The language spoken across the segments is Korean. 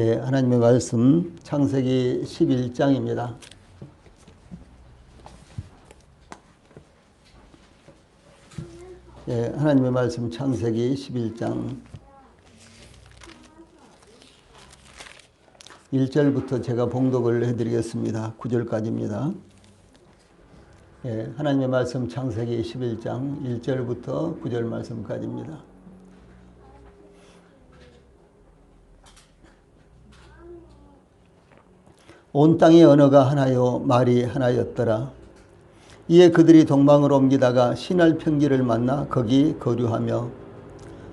네, 하나님의 말씀 창세기 11장입니다. 네, 하나님의 말씀 창세기 11장 1절부터 제가 봉독을 해드리겠습니다. 9절까지입니다. 네, 하나님의 말씀 창세기 11장 1절부터 9절 말씀까지입니다. 온 땅의 언어가 하나요 말이 하나였더라. 이에 그들이 동방으로 옮기다가 시날 평지를 만나 거기 거류하며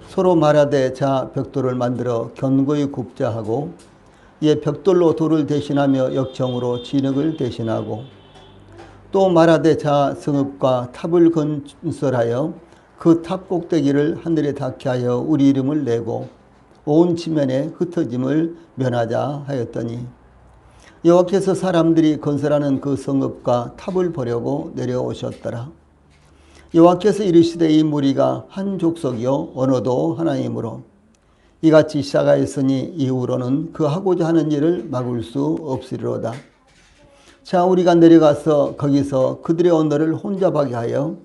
서로 말하되 자 벽돌을 만들어 견고히 굽자 하고 이에 벽돌로 돌을 대신하며 역정으로 진흙을 대신하고 또 말하되 자 성읍과 탑을 건설하여 그 탑 꼭대기를 하늘에 닿게 하여 우리 이름을 내고 온 지면에 흩어짐을 면하자 하였더니 여호와께서 사람들이 건설하는 그 성읍과 탑을 보려고 내려오셨더라. 여호와께서 이르시되 이 무리가 한 족속이요 언어도 하나이므로 이같이 시작하였으니 이후로는 그 하고자 하는 일을 막을 수 없으리로다. 자 우리가 내려가서 거기서 그들의 언어를 혼잡하게 하여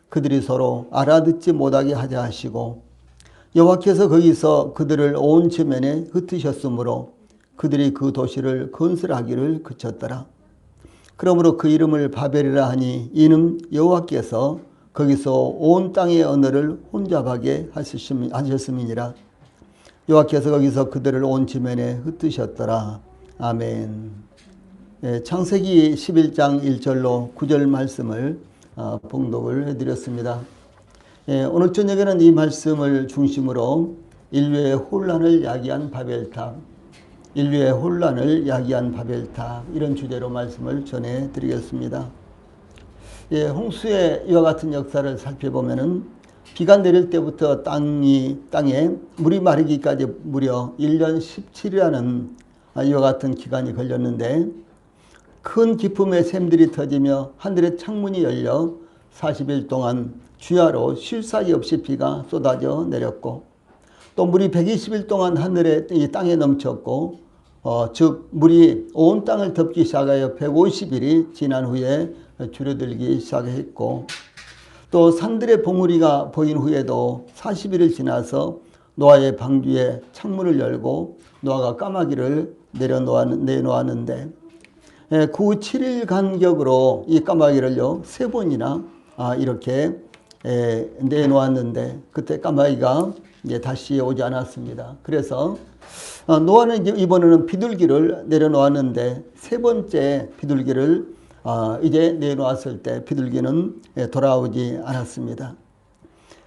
그들이 서로 알아듣지 못하게 하자 하시고 여호와께서 거기서 그들을 온 지면에 흩으셨으므로 그들이 그 도시를 건설하기를 그쳤더라. 그러므로 그 이름을 바벨이라 하니 이는 여호와께서 거기서 온 땅의 언어를 혼잡하게 하셨음이니라. 여호와께서 거기서 그들을 온 지면에 흩으셨더라. 아멘. 창세기 11장 1절로 9절 말씀을 봉독을 해드렸습니다. 오늘 저녁에는 이 말씀을 중심으로 인류의 혼란을 야기한 바벨탑, 인류의 혼란을 야기한 바벨탑 이런 주제로 말씀을 전해드리겠습니다. 홍수의 이와 같은 역사를 살펴보면은 비가 내릴 때부터 땅에 물이 마르기까지 무려 1년 17이라는 이와 같은 기간이 걸렸는데 큰 기품의 샘들이 터지며 하늘의 창문이 열려 40일 동안 주야로 쉴 사이 없이 비가 쏟아져 내렸고 또 물이 120일 동안 하늘에 이 땅에 넘쳤고 즉 물이 온 땅을 덮기 시작하여 150일이 지난 후에 줄어들기 시작했고 또 산들의 봉우리가 보인 후에도 40일을 지나서 노아의 방주에 창문을 열고 노아가 까마귀를 내놓았는데 그 후 7일 간격으로 이 까마귀를요 3번이나 이렇게 내놓았는데 그때 까마귀가 이제 다시 오지 않았습니다. 그래서 노아는 이제 이번에는 비둘기를 내려놓았는데 세 번째 비둘기를 이제 내놓았을 때 비둘기는 돌아오지 않았습니다.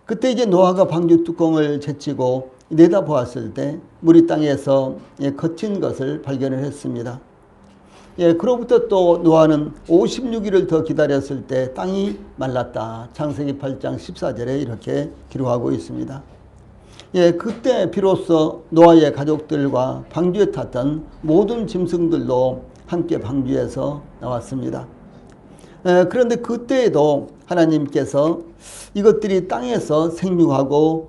그때 이제 노아가 방주 뚜껑을 제치고 내다보았을 때 물이 땅에서 거친 것을 발견을 했습니다. 그로부터 또 노아는 56일을 더 기다렸을 때 땅이 말랐다. 창세기 8장 14절에 이렇게 기록하고 있습니다. 그때 비로소 노아의 가족들과 방주에 탔던 모든 짐승들도 함께 방주에서 나왔습니다. 그런데 그때에도 하나님께서 이것들이 땅에서 생육하고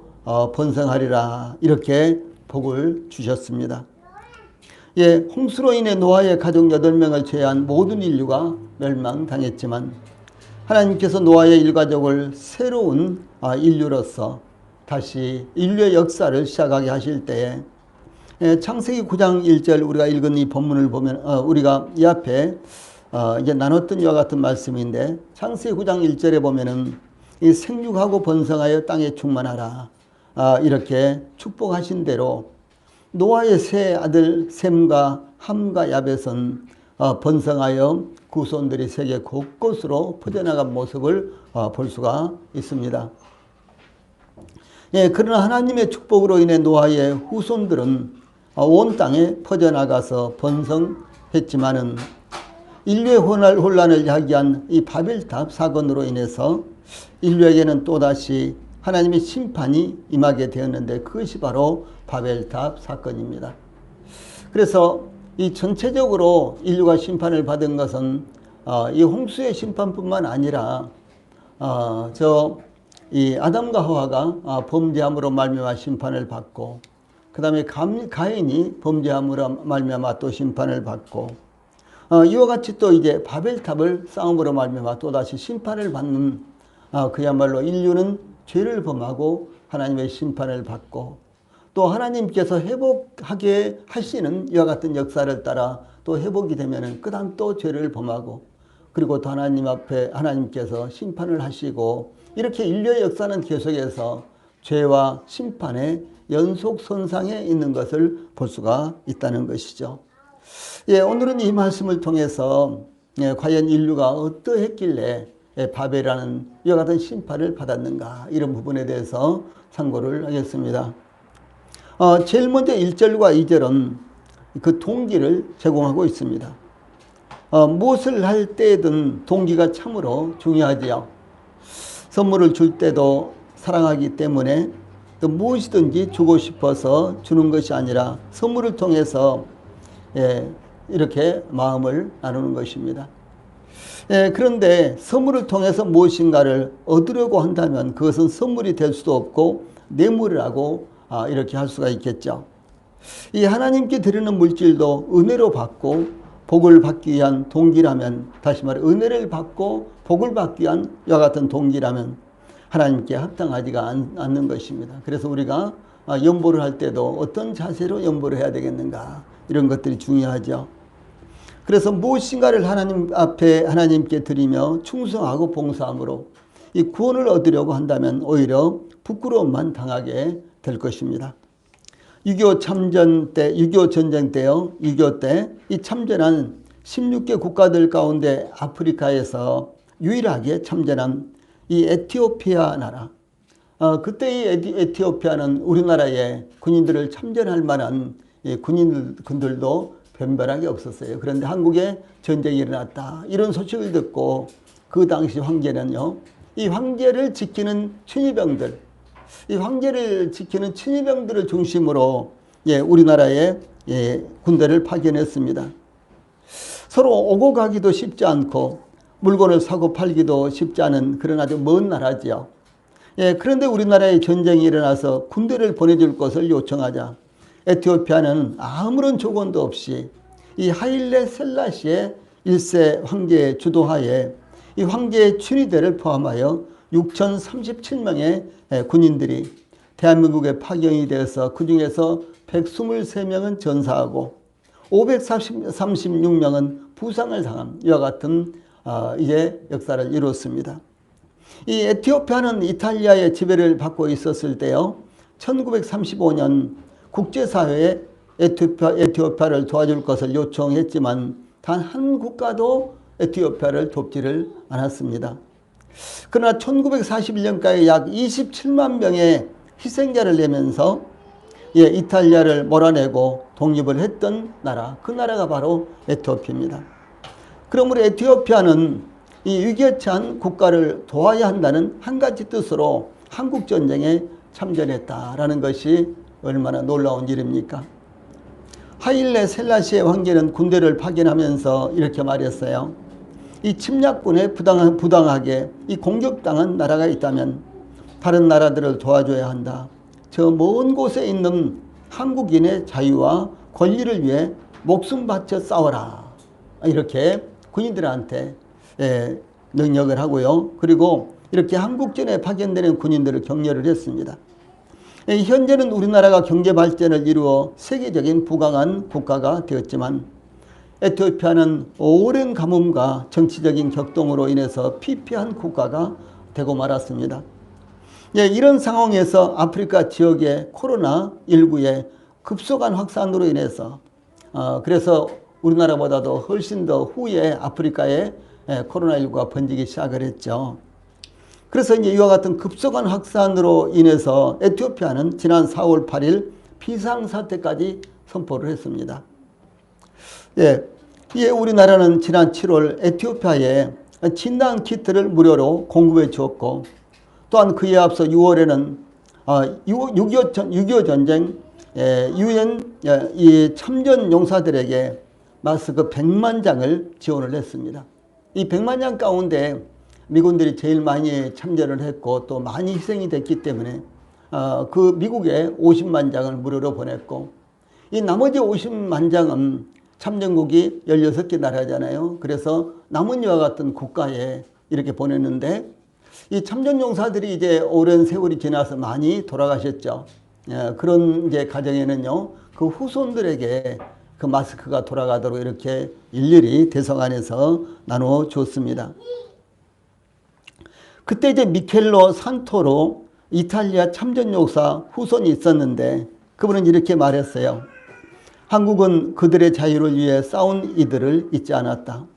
번성하리라 이렇게 복을 주셨습니다. 홍수로 인해 노아의 가족 8명을 제외한 모든 인류가 멸망당했지만 하나님께서 노아의 일가족을 새로운 인류로서 다시 인류의 역사를 시작하게 하실 때에 창세기 9장 1절 우리가 읽은 이 본문을 보면 우리가 이 앞에 이제 나눴던 이와 같은 말씀인데 창세기 9장 1절에 보면은 이 생육하고 번성하여 땅에 충만하라 이렇게 축복하신 대로 노아의 세 아들 셈과 함과 야벳은 번성하여 후손들이 세계 곳곳으로 퍼져나간 모습을 볼 수가 있습니다. 그러나 하나님의 축복으로 인해 노아의 후손들은 온 땅에 퍼져나가서 번성했지만은 인류의 혼란을 야기한 이 바벨탑 사건으로 인해서 인류에게는 또다시 하나님의 심판이 임하게 되었는데 그것이 바로 바벨탑 사건입니다. 그래서 이 전체적으로 인류가 심판을 받은 것은 이 홍수의 심판뿐만 아니라 이 아담과 하와가 범죄함으로 말미암아 심판을 받고 그 다음에 가인이 범죄함으로 말미암아 또 심판을 받고, 이와 같이 또 이제 바벨탑을 쌓음으로 말미암아 또 다시 심판을 받는, 그야말로 인류는 죄를 범하고 하나님의 심판을 받고, 또 하나님께서 회복하게 하시는 이와 같은 역사를 따라 또 회복이 되면은 그다음 또 죄를 범하고, 그리고 또 하나님 앞에 하나님께서 심판을 하시고, 이렇게 인류의 역사는 계속해서 죄와 심판의 연속선상에 있는 것을 볼 수가 있다는 것이죠. 예, 오늘은 이 말씀을 통해서 과연 인류가 어떠했길래 바벨이라는 이와 같은 심판을 받았는가, 이런 부분에 대해서 참고를 하겠습니다. 제일 먼저 1절과 2절은 그 동기를 제공하고 있습니다. 무엇을 할 때든 동기가 참으로 중요하지요. 선물을 줄 때도 사랑하기 때문에 또 무엇이든지 주고 싶어서 주는 것이 아니라 선물을 통해서 이렇게 마음을 나누는 것입니다. 그런데 선물을 통해서 무엇인가를 얻으려고 한다면 그것은 선물이 될 수도 없고 뇌물이라고 이렇게 할 수가 있겠죠. 이 하나님께 드리는 물질도 은혜로 받고 복을 받기 위한 동기라면, 다시 말해 은혜를 받고 복을 받기 위한 이와 같은 동기라면 하나님께 합당하지가 않는 것입니다. 그래서 우리가 연보를 할 때도 어떤 자세로 연보를 해야 되겠는가, 이런 것들이 중요하죠. 그래서 무엇인가를 하나님 앞에 하나님께 드리며 충성하고 봉사함으로 이 구원을 얻으려고 한다면 오히려 부끄러움만 당하게 될 것입니다. 6.25 참전 때, 6.25 전쟁 때요, 6.25 때 이 참전한 16개 국가들 가운데 아프리카에서 유일하게 참전한 이 에티오피아 나라, 그때 이 에티오피아는 우리나라의 군인들을 참전할 만한 군인들도 변별하게 없었어요. 그런데 한국에 전쟁이 일어났다, 이런 소식을 듣고 그 당시 황제는요, 이 황제를 지키는 춘희병들, 이 황제를 지키는 춘희병들을 중심으로 우리나라에 군대를 파견했습니다. 서로 오고 가기도 쉽지 않고 물건을 사고 팔기도 쉽지 않은 그런 아주 먼 나라지요. 그런데 우리나라에 전쟁이 일어나서 군대를 보내줄 것을 요청하자 에티오피아는 아무런 조건도 없이 이 하일레 셀라시의 1세 황제의 주도하에 이 황제의 춘희대를 포함하여 6,037명의 군인들이 대한민국에 파견이 되어서 그 중에서 123명은 전사하고 536명은 부상을 당한 이와 같은 이제 역사를 이뤘습니다. 이 에티오피아는 이탈리아의 지배를 받고 있었을 때요, 1935년 국제사회에 에티오피아를 도와줄 것을 요청했지만 단 한 국가도 에티오피아를 돕지를 않았습니다. 그러나 1941년까지 약 27만 명의 희생자를 내면서 이탈리아를 몰아내고 독립을 했던 나라, 그 나라가 바로 에티오피아입니다. 그러므로 에티오피아는 이 위기에 처한 국가를 도와야 한다는 한 가지 뜻으로 한국전쟁에 참전했다라는 것이 얼마나 놀라운 일입니까? 하일레 셀라시의 황제는 군대를 파견하면서 이렇게 말했어요. 이 침략군에 부당하게 이 공격당한 나라가 있다면 다른 나라들을 도와줘야 한다. 저 먼 곳에 있는 한국인의 자유와 권리를 위해 목숨 바쳐 싸워라. 이렇게 군인들한테 능력을 하고요. 그리고 이렇게 한국전에 파견되는 군인들을 격려를 했습니다. 현재는 우리나라가 경제 발전을 이루어 세계적인 부강한 국가가 되었지만 에티오피아는 오랜 가뭄과 정치적인 격동으로 인해서 피폐한 국가가 되고 말았습니다. 이런 상황에서 아프리카 지역의 코로나19의 급속한 확산으로 인해서 그래서 우리나라보다도 훨씬 더 후에 아프리카에 코로나19가 번지기 시작을 했죠. 그래서 이제 이와 같은 급속한 확산으로 인해서 에티오피아는 지난 4월 8일 비상사태까지 선포를 했습니다. 우리나라는 지난 7월 에티오피아에 진단 키트를 무료로 공급해 주었고, 또한 그에 앞서 6월에는 6.25 전쟁 유엔 이 참전 용사들에게 마스크 100만 장을 지원을 했습니다. 이 100만 장 가운데 미군들이 제일 많이 참전을 했고 또 많이 희생이 됐기 때문에 그 미국에 50만 장을 무료로 보냈고, 이 나머지 50만 장은 참전국이 16개 나라잖아요. 그래서 남은 이와 같은 국가에 이렇게 보냈는데, 이 참전용사들이 이제 오랜 세월이 지나서 많이 돌아가셨죠. 그런 이제 가정에는요, 그 후손들에게 그 마스크가 돌아가도록 이렇게 일일이 대성안에서 나눠 줬습니다. 그때 이제 미켈로 산토로 이탈리아 참전용사 후손이 있었는데, 그분은 이렇게 말했어요. 한국은 그들의 자유를 위해 싸운 이들을 잊지 않았다.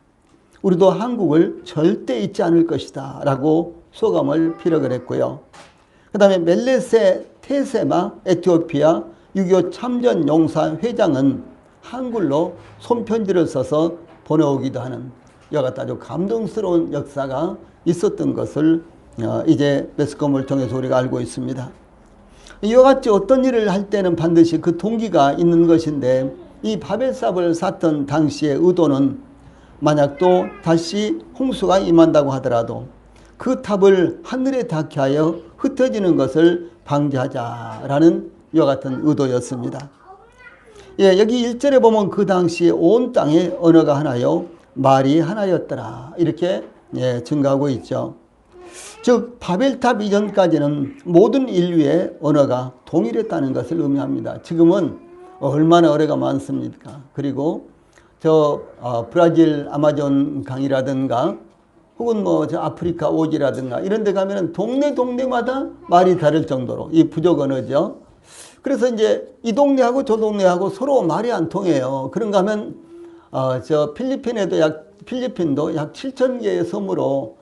우리도 한국을 절대 잊지 않을 것이다 라고 소감을 피력을 했고요. 그 다음에 멜레세 테세마 에티오피아 6.25 참전용사 회장은 한글로 손편지를 써서 보내오기도 하는 이와 같은 아주 감동스러운 역사가 있었던 것을 이제 매스컴을 통해서 우리가 알고 있습니다. 이와 같이 어떤 일을 할 때는 반드시 그 동기가 있는 것인데, 이 바벨탑을 샀던 당시의 의도는 만약 또 다시 홍수가 임한다고 하더라도 그 탑을 하늘에 닿게 하여 흩어지는 것을 방지하자라는 이와 같은 의도였습니다. 예, 여기 1절에 보면 그 당시 온 땅의 언어가 하나요 말이 하나였더라 이렇게 증가하고 있죠. 즉 바벨탑 이전까지는 모든 인류의 언어가 동일했다는 것을 의미합니다. 지금은 얼마나 언어가 많습니까? 그리고 브라질 아마존 강이라든가 혹은 저 아프리카 오지라든가 이런 데 가면은 동네마다 말이 다를 정도로 이 부족 언어죠. 그래서 이제 이 동네하고 저 동네하고 서로 말이 안 통해요. 그런가 하면 필리핀도 약 7,000개의 섬으로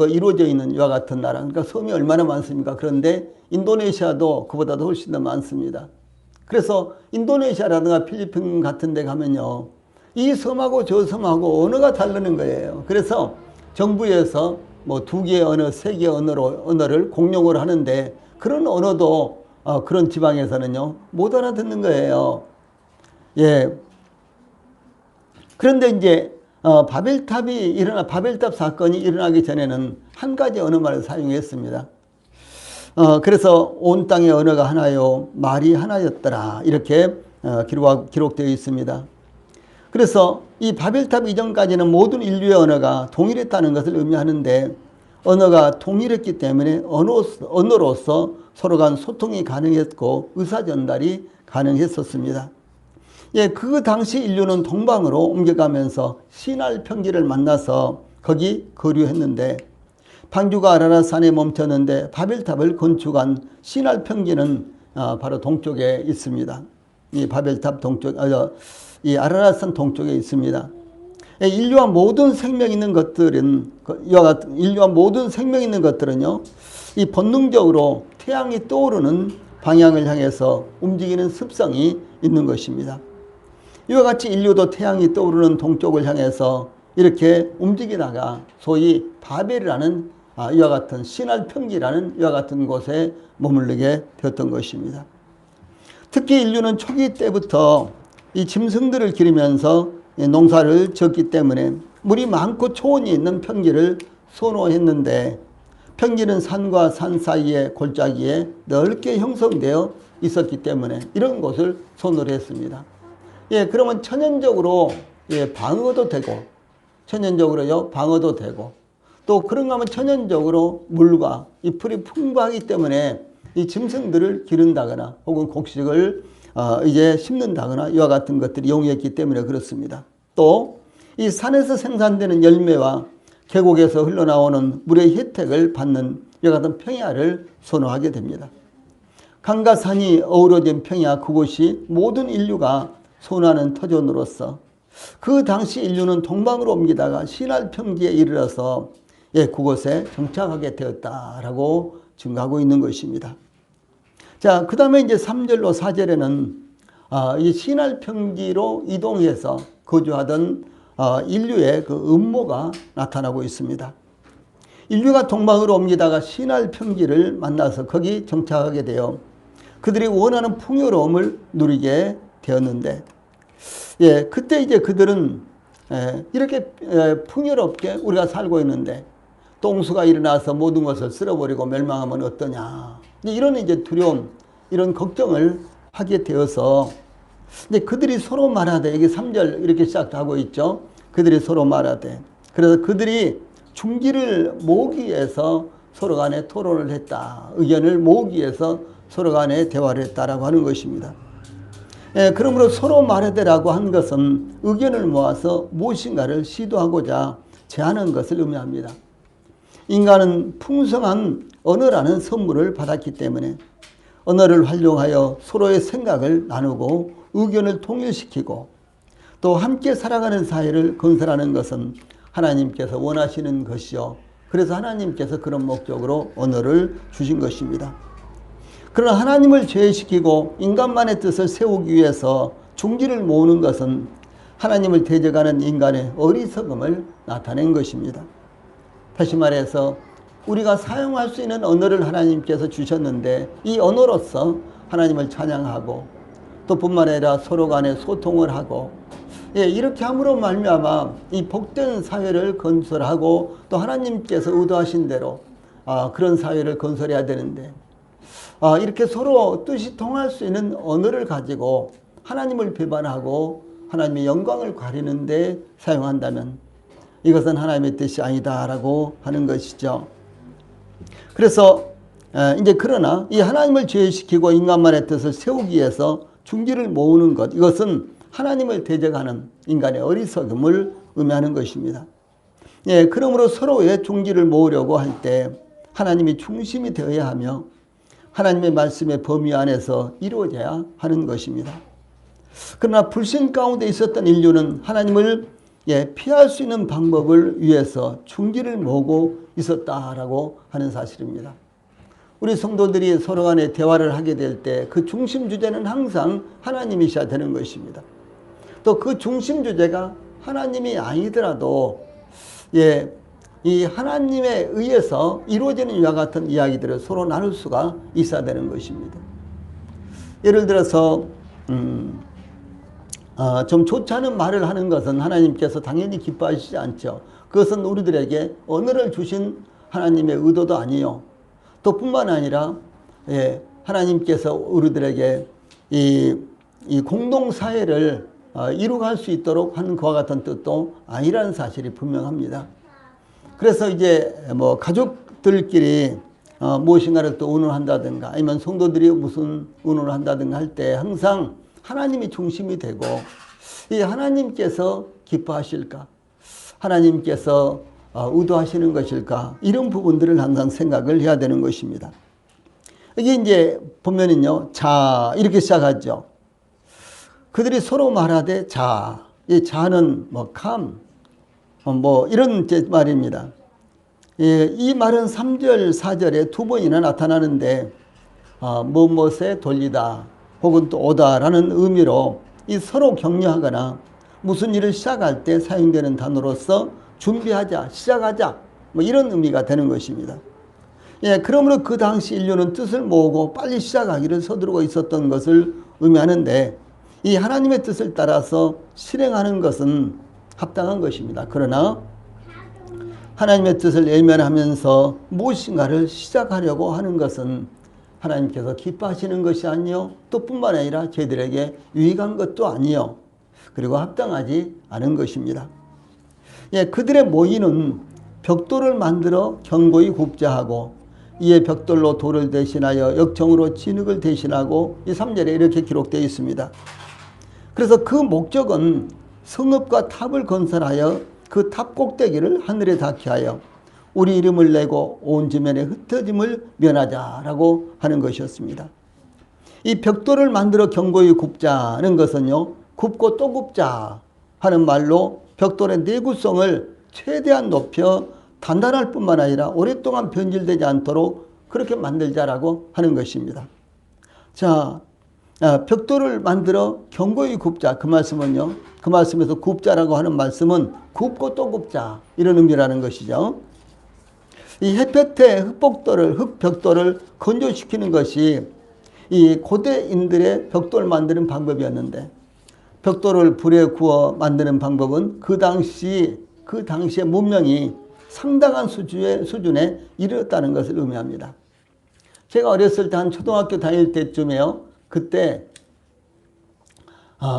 이루어져 있는 이와 같은 나라. 그러니까 섬이 얼마나 많습니까? 그런데 인도네시아도 그보다도 훨씬 더 많습니다. 그래서 인도네시아라든가 필리핀 같은 데 가면요, 이 섬하고 저 섬하고 언어가 다르는 거예요. 그래서 정부에서 뭐 2개의 언어, 3개의 언어를 공용으로 하는데, 그런 언어도 그런 지방에서는요 못 알아듣는 거예요. 예. 그런데 이제 바벨탑 사건이 일어나기 전에는 한 가지 언어만을 사용했습니다. 그래서 온 땅의 언어가 하나요 말이 하나였더라 이렇게 기록되어 있습니다. 그래서 이 바벨탑 이전까지는 모든 인류의 언어가 동일했다는 것을 의미하는데, 언어가 동일했기 때문에 언어로서 서로 간 소통이 가능했고 의사 전달이 가능했었습니다. 예, 그 당시 인류는 동방으로 옮겨가면서 시날 평지를 만나서 거기 거류했는데, 방주가 아라랏산에 멈췄는데 바벨탑을 건축한 시날 평지는 바로 동쪽에 있습니다. 이 바벨탑 동쪽, 이 아라랏산 동쪽에 있습니다. 인류와 모든 생명 있는 것들은요, 이 본능적으로 태양이 떠오르는 방향을 향해서 움직이는 습성이 있는 것입니다. 이와 같이 인류도 태양이 떠오르는 동쪽을 향해서 이렇게 움직이다가 소위 바벨이라는 이와 같은 시날 평지라는 이와 같은 곳에 머무르게 되었던 것입니다. 특히 인류는 초기 때부터 이 짐승들을 기르면서 농사를 지었기 때문에 물이 많고 초원이 있는 평지를 선호했는데, 평지는 산과 산 사이의 골짜기에 넓게 형성되어 있었기 때문에 이런 곳을 선호를 했습니다. 예, 그러면 천연적으로 방어도 되고, 또 그런가 하면 천연적으로 물과 이 풀이 풍부하기 때문에 이 짐승들을 기른다거나 혹은 곡식을 이제 심는다거나 이와 같은 것들이 용이했기 때문에 그렇습니다. 또 이 산에서 생산되는 열매와 계곡에서 흘러나오는 물의 혜택을 받는 이와 같은 평야를 선호하게 됩니다. 강과 산이 어우러진 평야, 그곳이 모든 인류가 선호하는 터전으로서 그 당시 인류는 동방으로 옮기다가 시날 평지에 이르러서 그곳에 정착하게 되었다라고 증가하고 있는 것입니다. 자, 그 다음에 이제 3절로 4절에는 이 시날 평지로 이동해서 거주하던 인류의 그 음모가 나타나고 있습니다. 인류가 동방으로 옮기다가 시날 평지를 만나서 거기 정착하게 되어 그들이 원하는 풍요로움을 누리게 되었는데, 그때 이제 그들은 이렇게 풍요롭게 우리가 살고 있는데 똥수가 일어나서 모든 것을 쓸어버리고 멸망하면 어떠냐. 이런 이제 두려움, 이런 걱정을 하게 되어서 근데 그들이 서로 말하되, 이게 3절 이렇게 시작하고 있죠. 그들이 서로 말하되. 그래서 그들이 중지를 모으기 위해서 서로 간에 토론을 했다. 의견을 모으기 위해서 서로 간에 대화를 했다라고 하는 것입니다. 예, 그러므로 서로 말하되라고 한 것은 의견을 모아서 무엇인가를 시도하고자 제안한 것을 의미합니다. 인간은 풍성한 언어라는 선물을 받았기 때문에 언어를 활용하여 서로의 생각을 나누고 의견을 통일시키고 또 함께 살아가는 사회를 건설하는 것은 하나님께서 원하시는 것이요. 그래서 하나님께서 그런 목적으로 언어를 주신 것입니다. 그러나 하나님을 제외시키고 인간만의 뜻을 세우기 위해서 중지를 모으는 것은 하나님을 대적하는 인간의 어리석음을 나타낸 것입니다. 다시 말해서 우리가 사용할 수 있는 언어를 하나님께서 주셨는데 이 언어로서 하나님을 찬양하고 또 뿐만 아니라 서로 간에 소통을 하고 이렇게 함으로 말미암아 이 복된 사회를 건설하고 또 하나님께서 의도하신 대로 그런 사회를 건설해야 되는데 이렇게 서로 뜻이 통할 수 있는 언어를 가지고 하나님을 배반하고 하나님의 영광을 가리는 데 사용한다면 이것은 하나님의 뜻이 아니다라고 하는 것이죠. 그래서 이제 그러나 이 하나님을 제외시키고 인간만의 뜻을 세우기 위해서 중지를 모으는 것, 이것은 하나님을 대적하는 인간의 어리석음을 의미하는 것입니다. 예, 그러므로 서로의 중지를 모으려고 할 때 하나님이 중심이 되어야 하며 하나님의 말씀의 범위 안에서 이루어져야 하는 것입니다. 그러나 불신 가운데 있었던 인류는 하나님을 피할 수 있는 방법을 위해서 중지를 모으고 있었다라고 하는 사실입니다. 우리 성도들이 서로 간에 대화를 하게 될 때 그 중심 주제는 항상 하나님이셔야 되는 것입니다. 또 그 중심 주제가 하나님이 아니더라도 이 하나님에 의해서 이루어지는 이와 같은 이야기들을 서로 나눌 수가 있어야 되는 것입니다. 예를 들어서 좀 좋지 않은 말을 하는 것은 하나님께서 당연히 기뻐하시지 않죠. 그것은 우리들에게 언어를 주신 하나님의 의도도 아니요. 또 뿐만 아니라 하나님께서 우리들에게 이 공동사회를 이루어갈 수 있도록 하는 그와 같은 뜻도 아니라는 사실이 분명합니다. 그래서 이제 뭐 가족들끼리 무엇인가를 또 의논한다든가 아니면 성도들이 무슨 의논을 한다든가 할 때 항상 하나님이 중심이 되고 이 하나님께서 기뻐하실까? 하나님께서 의도하시는 것일까? 이런 부분들을 항상 생각을 해야 되는 것입니다. 이게 이제 보면은요, 자, 이렇게 시작하죠. 그들이 서로 말하되 자, 이 자는 뭐 감, 뭐 이런 말입니다. 이 말은 3절, 4절에 두 번이나 나타나는데 무엇에 돌리다 혹은 또 오다라는 의미로 이 서로 격려하거나 무슨 일을 시작할 때 사용되는 단어로서 준비하자, 시작하자 뭐 이런 의미가 되는 것입니다. 그러므로 그 당시 인류는 뜻을 모으고 빨리 시작하기를 서두르고 있었던 것을 의미하는데 이 하나님의 뜻을 따라서 실행하는 것은 합당한 것입니다. 그러나 하나님의 뜻을 외면하면서 무엇인가를 시작하려고 하는 것은 하나님께서 기뻐하시는 것이 아니요 또 뿐만 아니라 저희들에게 유익한 것도 아니요 그리고 합당하지 않은 것입니다. 그들의 모의는 벽돌을 만들어 견고히 굽자 하고 이에 벽돌로 돌을 대신하여 역청으로 진흙을 대신하고 이 3절에 이렇게 기록되어 있습니다. 그래서 그 목적은 성읍과 탑을 건설하여 그 탑 꼭대기를 하늘에 닿게 하여 우리 이름을 내고 온 지면에 흩어짐을 면하자라고 하는 것이었습니다. 이 벽돌을 만들어 견고히 굽자는 것은요, 굽고 또 굽자 하는 말로 벽돌의 내구성을 최대한 높여 단단할 뿐만 아니라 오랫동안 변질되지 않도록 그렇게 만들자라고 하는 것입니다. 자, 벽돌을 만들어 견고히 굽자. 그 말씀은요, 그 말씀에서 굽자라고 하는 말씀은 굽고 또 굽자 이런 의미라는 것이죠. 이 햇볕에 흙벽돌을 건조시키는 것이 이 고대인들의 벽돌 만드는 방법이었는데 벽돌을 불에 구워 만드는 방법은 그 당시의 문명이 상당한 수준에 이르렀다는 것을 의미합니다. 제가 어렸을 때 한 초등학교 다닐 때쯤에요. 그때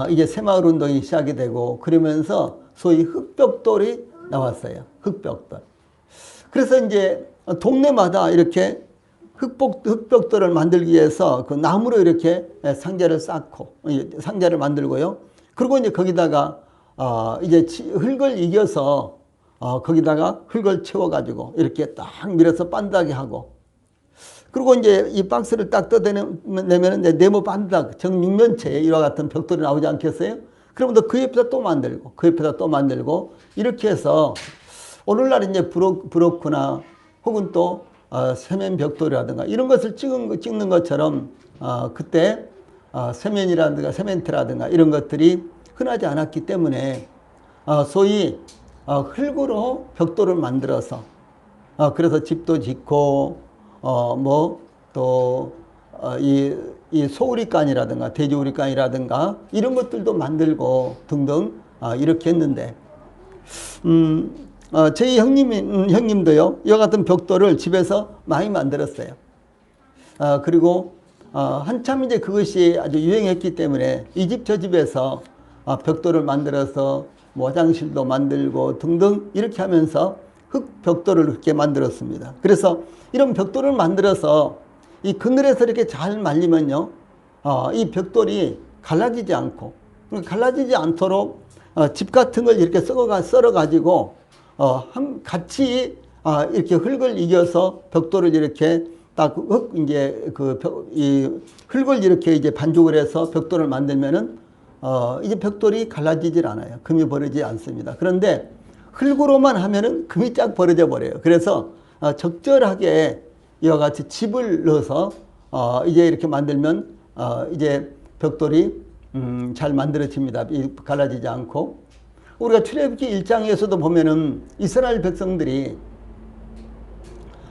이제 새마을 운동이 시작이 되고 그러면서 소위 흙벽돌이 나왔어요. 흙벽돌. 그래서 이제 동네마다 이렇게 흙벽돌을 만들기 위해서 그 나무로 이렇게 상자를 쌓고 상자를 만들고요. 그리고 이제 거기다가 이제 흙을 이겨서 거기다가 흙을 채워가지고 이렇게 딱 밀어서 반다게 하고 그리고 이제 이 박스를 딱 뜯어내면 이제 네모 반닥 정육면체 이와 같은 벽돌이 나오지 않겠어요? 그러면 그 옆에다 또 만들고 그 옆에다 또 만들고 이렇게 해서 오늘날 이제 브로크나 혹은 또 세면 벽돌이라든가 이런 것을 찍는 것처럼 그때 세면이라든가 세멘트라든가 이런 것들이 흔하지 않았기 때문에 소위 흙으로 벽돌을 만들어서 그래서 집도 짓고 뭐 또 이 소우리간이라든가 돼지우리간이라든가 이런 것들도 만들고 등등 이렇게 했는데 저희 형님도요 이와 같은 벽돌을 집에서 많이 만들었어요. 그리고 한참 이제 그것이 아주 유행했기 때문에 이 집 저 집에서 벽돌을 만들어서 뭐 화장실도 만들고 등등 이렇게 하면서 흙 벽돌을 그렇게 만들었습니다. 그래서 이런 벽돌을 만들어서 이 그늘에서 이렇게 잘 말리면요, 이 벽돌이 갈라지지 않고 갈라지지 않도록 집 같은 걸 이렇게 썰어가지고 같이 이렇게 흙을 이겨서 벽돌을 이렇게 딱 이제 이 흙을 이렇게 이제 반죽을 해서 벽돌을 만들면은 이제 벽돌이 갈라지질 않아요. 금이 벌어지지 않습니다. 그런데 흙으로만 하면은 금이 쫙 벌어져 버려요. 그래서 적절하게 이와 같이 짚을 넣어서 이제 이렇게 만들면 이제 벽돌이 잘 만들어집니다. 갈라지지 않고. 우리가 출애굽기 1장에서도 보면은 이스라엘 백성들이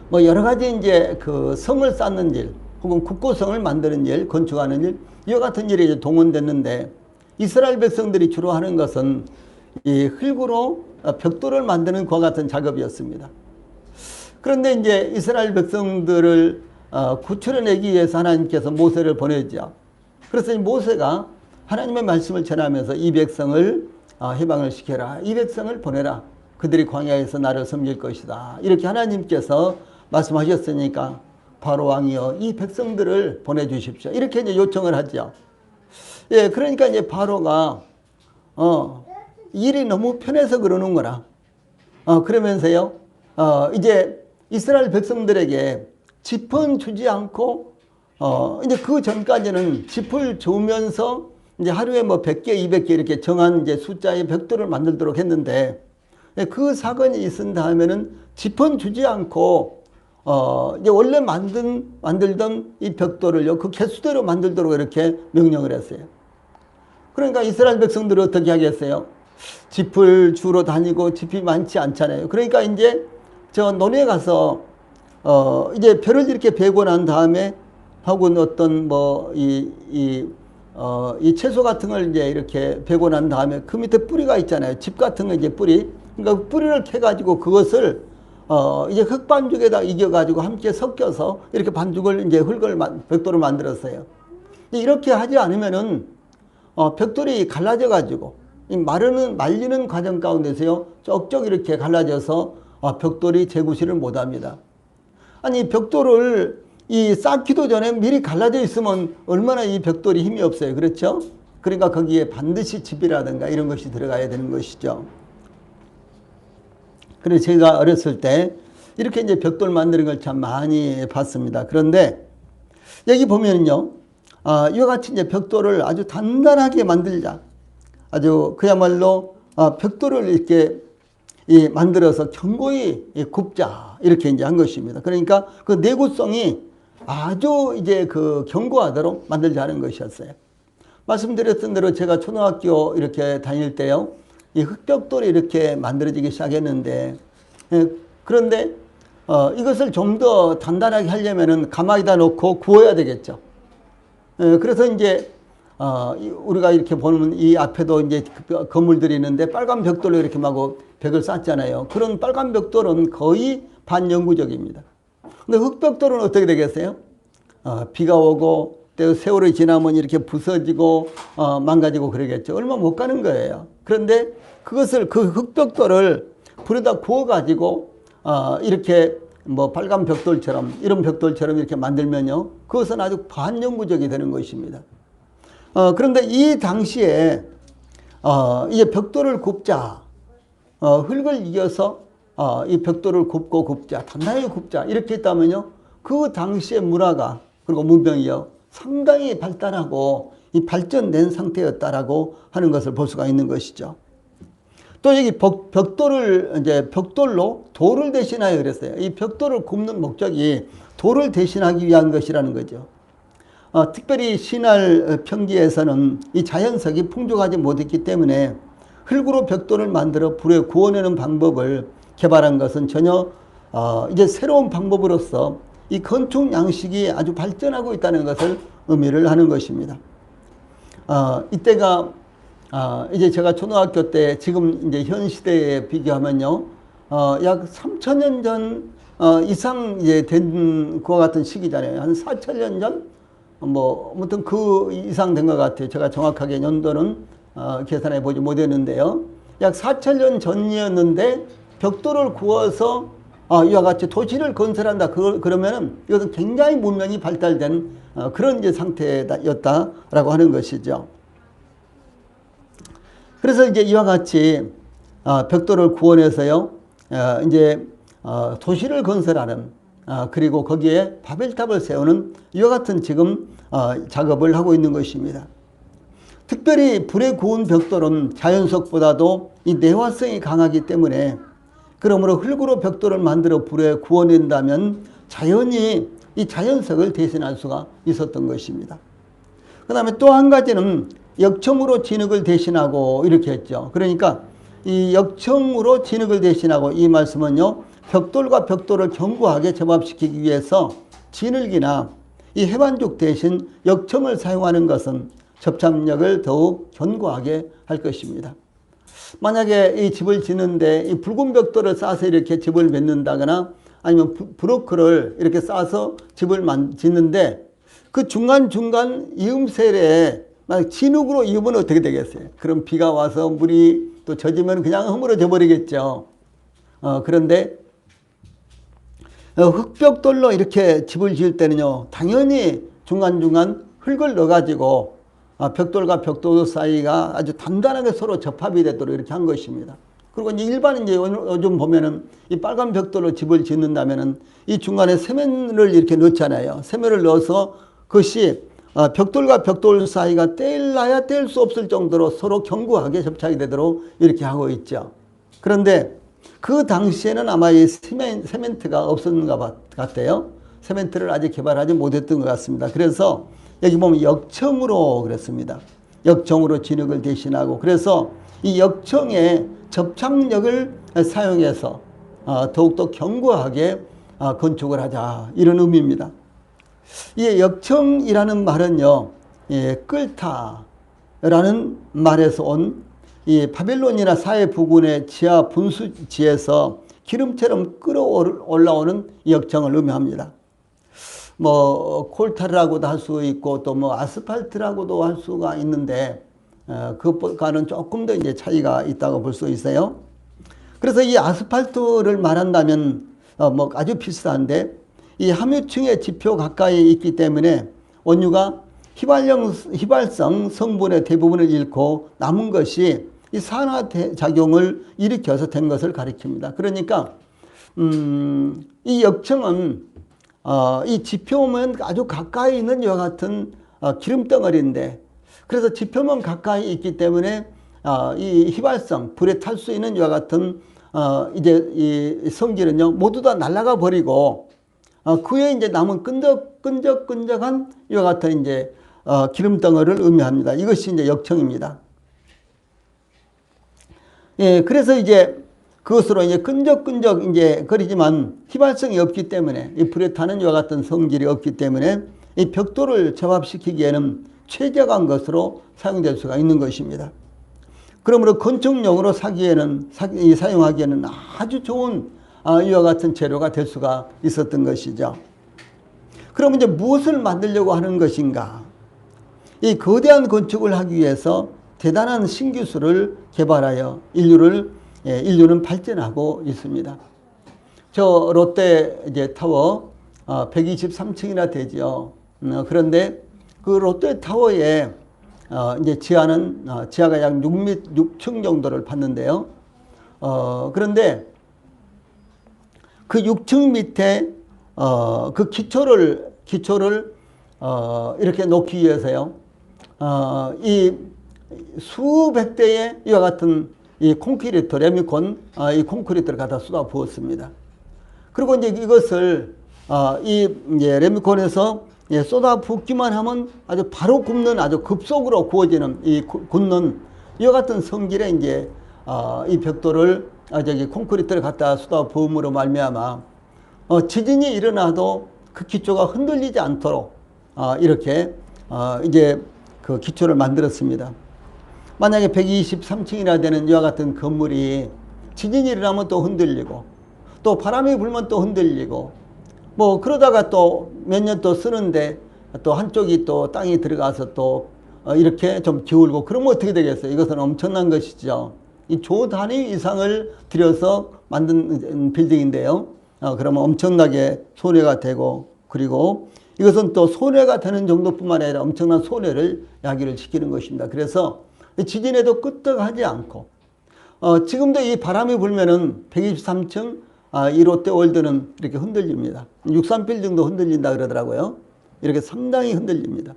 뭐 여러 가지 이제 그 성을 쌓는 일 혹은 국고성을 만드는 일, 건축하는 일 이와 같은 일에 이제 동원됐는데 이스라엘 백성들이 주로 하는 것은 이 흙으로 벽돌을 만드는 그와 같은 작업이었습니다. 그런데 이제 이스라엘 백성들을 구출해내기 위해서 하나님께서 모세를 보내죠. 그래서 이 모세가 하나님의 말씀을 전하면서 이 백성을 해방을 시켜라. 이 백성을 보내라. 그들이 광야에서 나를 섬길 것이다. 이렇게 하나님께서 말씀하셨으니까 바로 왕이여 이 백성들을 보내주십시오. 이렇게 이제 요청을 하죠. 예, 그러니까 이제 바로가 일이 너무 편해서 그러는 거라. 그러면서요, 이제 이스라엘 백성들에게 짚은 주지 않고, 이제 그 전까지는 짚을 주면서 이제 하루에 뭐 100개, 200개 이렇게 정한 이제 숫자의 벽돌을 만들도록 했는데, 그 사건이 있은 다음에는 짚은 주지 않고, 이제 원래 만들던 이 벽돌을요, 그 개수대로 만들도록 이렇게 명령을 했어요. 그러니까 이스라엘 백성들이 어떻게 하겠어요? 짚을 주러 다니고 짚이 많지 않잖아요. 그러니까 이제 저 논에 가서 이제 벼를 이렇게 베고 난 다음에 혹은 어떤 뭐 이 채소 같은 걸 이제 이렇게 베고 난 다음에 그 밑에 뿌리가 있잖아요. 짚 같은 거 이제 뿌리. 그러니까 뿌리를 캐가지고 그것을 이제 흙반죽에다 이겨가지고 함께 섞여서 이렇게 반죽을 이제 벽돌을 만들었어요. 이렇게 하지 않으면은 벽돌이 갈라져가지고 말리는 과정 가운데서요 쪽쪽 이렇게 갈라져서 벽돌이 재구시를 못합니다. 아니 벽돌을 쌓기도 전에 미리 갈라져 있으면 얼마나 이 벽돌이 힘이 없어요. 그렇죠? 그러니까 거기에 반드시 짚이라든가 이런 것이 들어가야 되는 것이죠. 그래서 제가 어렸을 때 이렇게 이제 벽돌 만드는 걸 참 많이 봤습니다. 그런데 여기 보면요, 이와 같이 이제 벽돌을 아주 단단하게 만들자. 아주 그야말로 벽돌을 이렇게 만들어서 견고히 굽자. 이렇게 이제 한 것입니다. 그러니까 그 내구성이 아주 이제 그 견고하도록 만들자는 것이었어요. 말씀드렸던 대로 제가 초등학교 이렇게 다닐 때요, 이 흙벽돌이 이렇게 만들어지기 시작했는데, 그런데 이것을 좀 더 단단하게 하려면은 가마에다 놓고 구워야 되겠죠. 그래서 이제 우리가 이렇게 보면 이 앞에도 이제 건물들이 있는데 빨간 벽돌로 이렇게 막 벽을 쌓잖아요. 그런 빨간 벽돌은 거의 반영구적입니다. 근데 흙벽돌은 어떻게 되겠어요? 비가 오고 또 세월이 지나면 이렇게 부서지고 망가지고 그러겠죠. 얼마 못 가는 거예요. 그런데 그것을 그 흙벽돌을 불에다 구워 가지고 이렇게 뭐 빨간 벽돌처럼 이런 벽돌처럼 이렇게 만들면요, 그것은 아주 반영구적이 되는 것입니다. 그런데 이 당시에 이제 벽돌을 굽자, 흙을 이겨서 이 벽돌을 굽자, 단단하게 굽자 이렇게 했다면요, 그 당시의 문화가 그리고 문명이요 상당히 발달하고 이 발전된 상태였다라고 하는 것을 볼 수가 있는 것이죠. 또 여기 벽돌을 이제 벽돌로 돌을 대신하여 그랬어요. 이 벽돌을 굽는 목적이 돌을 대신하기 위한 것이라는 거죠. 특별히 신할 평지에서는 이 자연석이 풍족하지 못했기 때문에 흙으로 벽돌을 만들어 불에 구워내는 방법을 개발한 것은 전혀 이제 새로운 방법으로서 이 건축 양식이 아주 발전하고 있다는 것을 의미를 하는 것입니다. 이때가 이제 제가 초등학교 때 지금 이제 현 시대에 비교하면요, 약 3,000년 전 이상 이제 된 그와 같은 시기잖아요. 한 4,000년 전, 뭐 아무튼 그 이상 된 것 같아요. 제가 정확하게 연도는 계산해 보지 못했는데요. 약 4,000년 전이었는데 벽돌을 구워서 이와 같이 도시를 건설한다. 그러면은 이것은 굉장히 문명이 발달된 그런 이제 상태였다라고 하는 것이죠. 그래서 이제 이와 같이 벽돌을 구워내서요, 이제 도시를 건설하는 그리고 거기에 바벨탑을 세우는 이와 같은 지금 작업을 하고 있는 것입니다. 특별히 불에 구운 벽돌은 자연석보다도 이 내화성이 강하기 때문에 그러므로 흙으로 벽돌을 만들어 불에 구워낸다면 자연히 이 자연석을 대신할 수가 있었던 것입니다. 그 다음에 또 한 가지는 역청으로 진흙을 대신하고 이렇게 했죠. 그러니까 이 역청으로 진흙을 대신하고 이 말씀은요, 벽돌과 벽돌을 견고하게 접합시키기 위해서 진흙이나 이 해반죽 대신 역청을 사용하는 것은 접착력을 더욱 견고하게 할 것입니다. 만약에 이 집을 짓는데 이 붉은 벽돌을 싸서 이렇게 집을 맺는다거나 아니면 브로크를 이렇게 싸서 집을 짓는데 그 중간중간 이음새에 진흙으로 이으면 어떻게 되겠어요? 그럼 비가 와서 물이 또 젖으면 그냥 허물어져 버리겠죠. 그런데 흙벽돌로 이렇게 집을 지을 때는요, 당연히 중간중간 흙을 넣어가지고 벽돌과 벽돌 사이가 아주 단단하게 서로 접합이 되도록 이렇게 한 것입니다. 그리고 이제 일반 이제 요즘 보면은 이 빨간 벽돌로 집을 짓는다면은 이 중간에 세면을 이렇게 넣잖아요. 세면을 넣어서 그것이 벽돌과 벽돌 사이가 떼일라야 뗄 수 없을 정도로 서로 견고하게 접착이 되도록 이렇게 하고 있죠. 그런데 그 당시에는 아마 이 세멘트가 없었는 것 같아요. 세멘트를 아직 개발하지 못했던 것 같습니다. 그래서 여기 보면 역청으로 그랬습니다. 역청으로 진흙을 대신하고, 그래서 이 역청의 접착력을 사용해서 더욱더 견고하게 건축을 하자, 이런 의미입니다. 이 역청이라는 말은요, 끓다라는 말에서 온 이 바벨론이나 사해 부근의 지하 분수지에서 기름처럼 끓어올라오는 역청을 의미합니다. 뭐 콜타르라고도 할 수 있고 또 뭐 아스팔트라고도 할 수가 있는데 그것과는 조금 더 이제 차이가 있다고 볼 수 있어요. 그래서 이 아스팔트를 말한다면 뭐 아주 비슷한데 이 함유층의 지표 가까이 있기 때문에 원유가 휘발성 성분의 대부분을 잃고 남은 것이 이 산화작용을 일으켜서 된 것을 가리킵니다. 그러니까 이 역청은 이 지표면 아주 가까이 있는 이와 같은 기름덩어리인데, 그래서 지표면 가까이 있기 때문에 이 휘발성, 불에 탈 수 있는 이와 같은 이제 이 성질은요 모두 다 날아가 버리고 그에 이제 남은 끈적끈적한 이와 같은 이제 기름덩어리를 의미합니다. 이것이 이제 역청입니다. 예, 그래서 이제 그것으로 이제 끈적끈적 이제 거리지만 휘발성이 없기 때문에 이 불에 타는 이와 같은 성질이 없기 때문에 이 벽돌을 접합시키기에는 최적한 것으로 사용될 수가 있는 것입니다. 그러므로 건축용으로 사용하기에는 아주 좋은 이와 같은 재료가 될 수가 있었던 것이죠. 그럼 이제 무엇을 만들려고 하는 것인가? 이 거대한 건축을 하기 위해서 대단한 신기술을 개발하여 인류는 발전하고 있습니다. 저 롯데 이제 타워 123층이나 되죠. 그런데 그 롯데 타워에 이제 지하가 약 6층 정도를 봤는데요. 그런데 그 6층 밑에 그 기초를 이렇게 놓기 위해서요. 이 수백 대의 이와 같은 이 콘크리트, 레미콘, 이 콘크리트를 갖다 쏟아 부었습니다. 그리고 이제 이것을 이제 레미콘에서 쏟아 붓기만 하면 아주 바로 굽는, 아주 급속으로 구워지는 굳는 이와 같은 성질의 이제 이 벽돌을 콘크리트를 갖다 쏟아 부음으로 말미암아 지진이 일어나도 그 기초가 흔들리지 않도록 이렇게 이제 그 기초를 만들었습니다. 만약에 123층이나 되는 이와 같은 건물이 지진이 일어나면 또 흔들리고 또 바람이 불면 또 흔들리고 뭐 그러다가 또 몇 년 또 쓰는데 또 한쪽이 또 땅이 들어가서 또 이렇게 좀 기울고 그러면 어떻게 되겠어요? 이것은 엄청난 것이죠. 이 조 단위 이상을 들여서 만든 빌딩인데요. 그러면 엄청나게 손해가 되고, 그리고 이것은 또 손해가 되는 정도뿐만 아니라 엄청난 손해를 야기를 시키는 것입니다. 그래서 지진에도 끄떡하지 않고 지금도 이 바람이 불면은 123층 이 롯데월드는 이렇게 흔들립니다. 63빌딩도 흔들린다 그러더라고요. 이렇게 상당히 흔들립니다.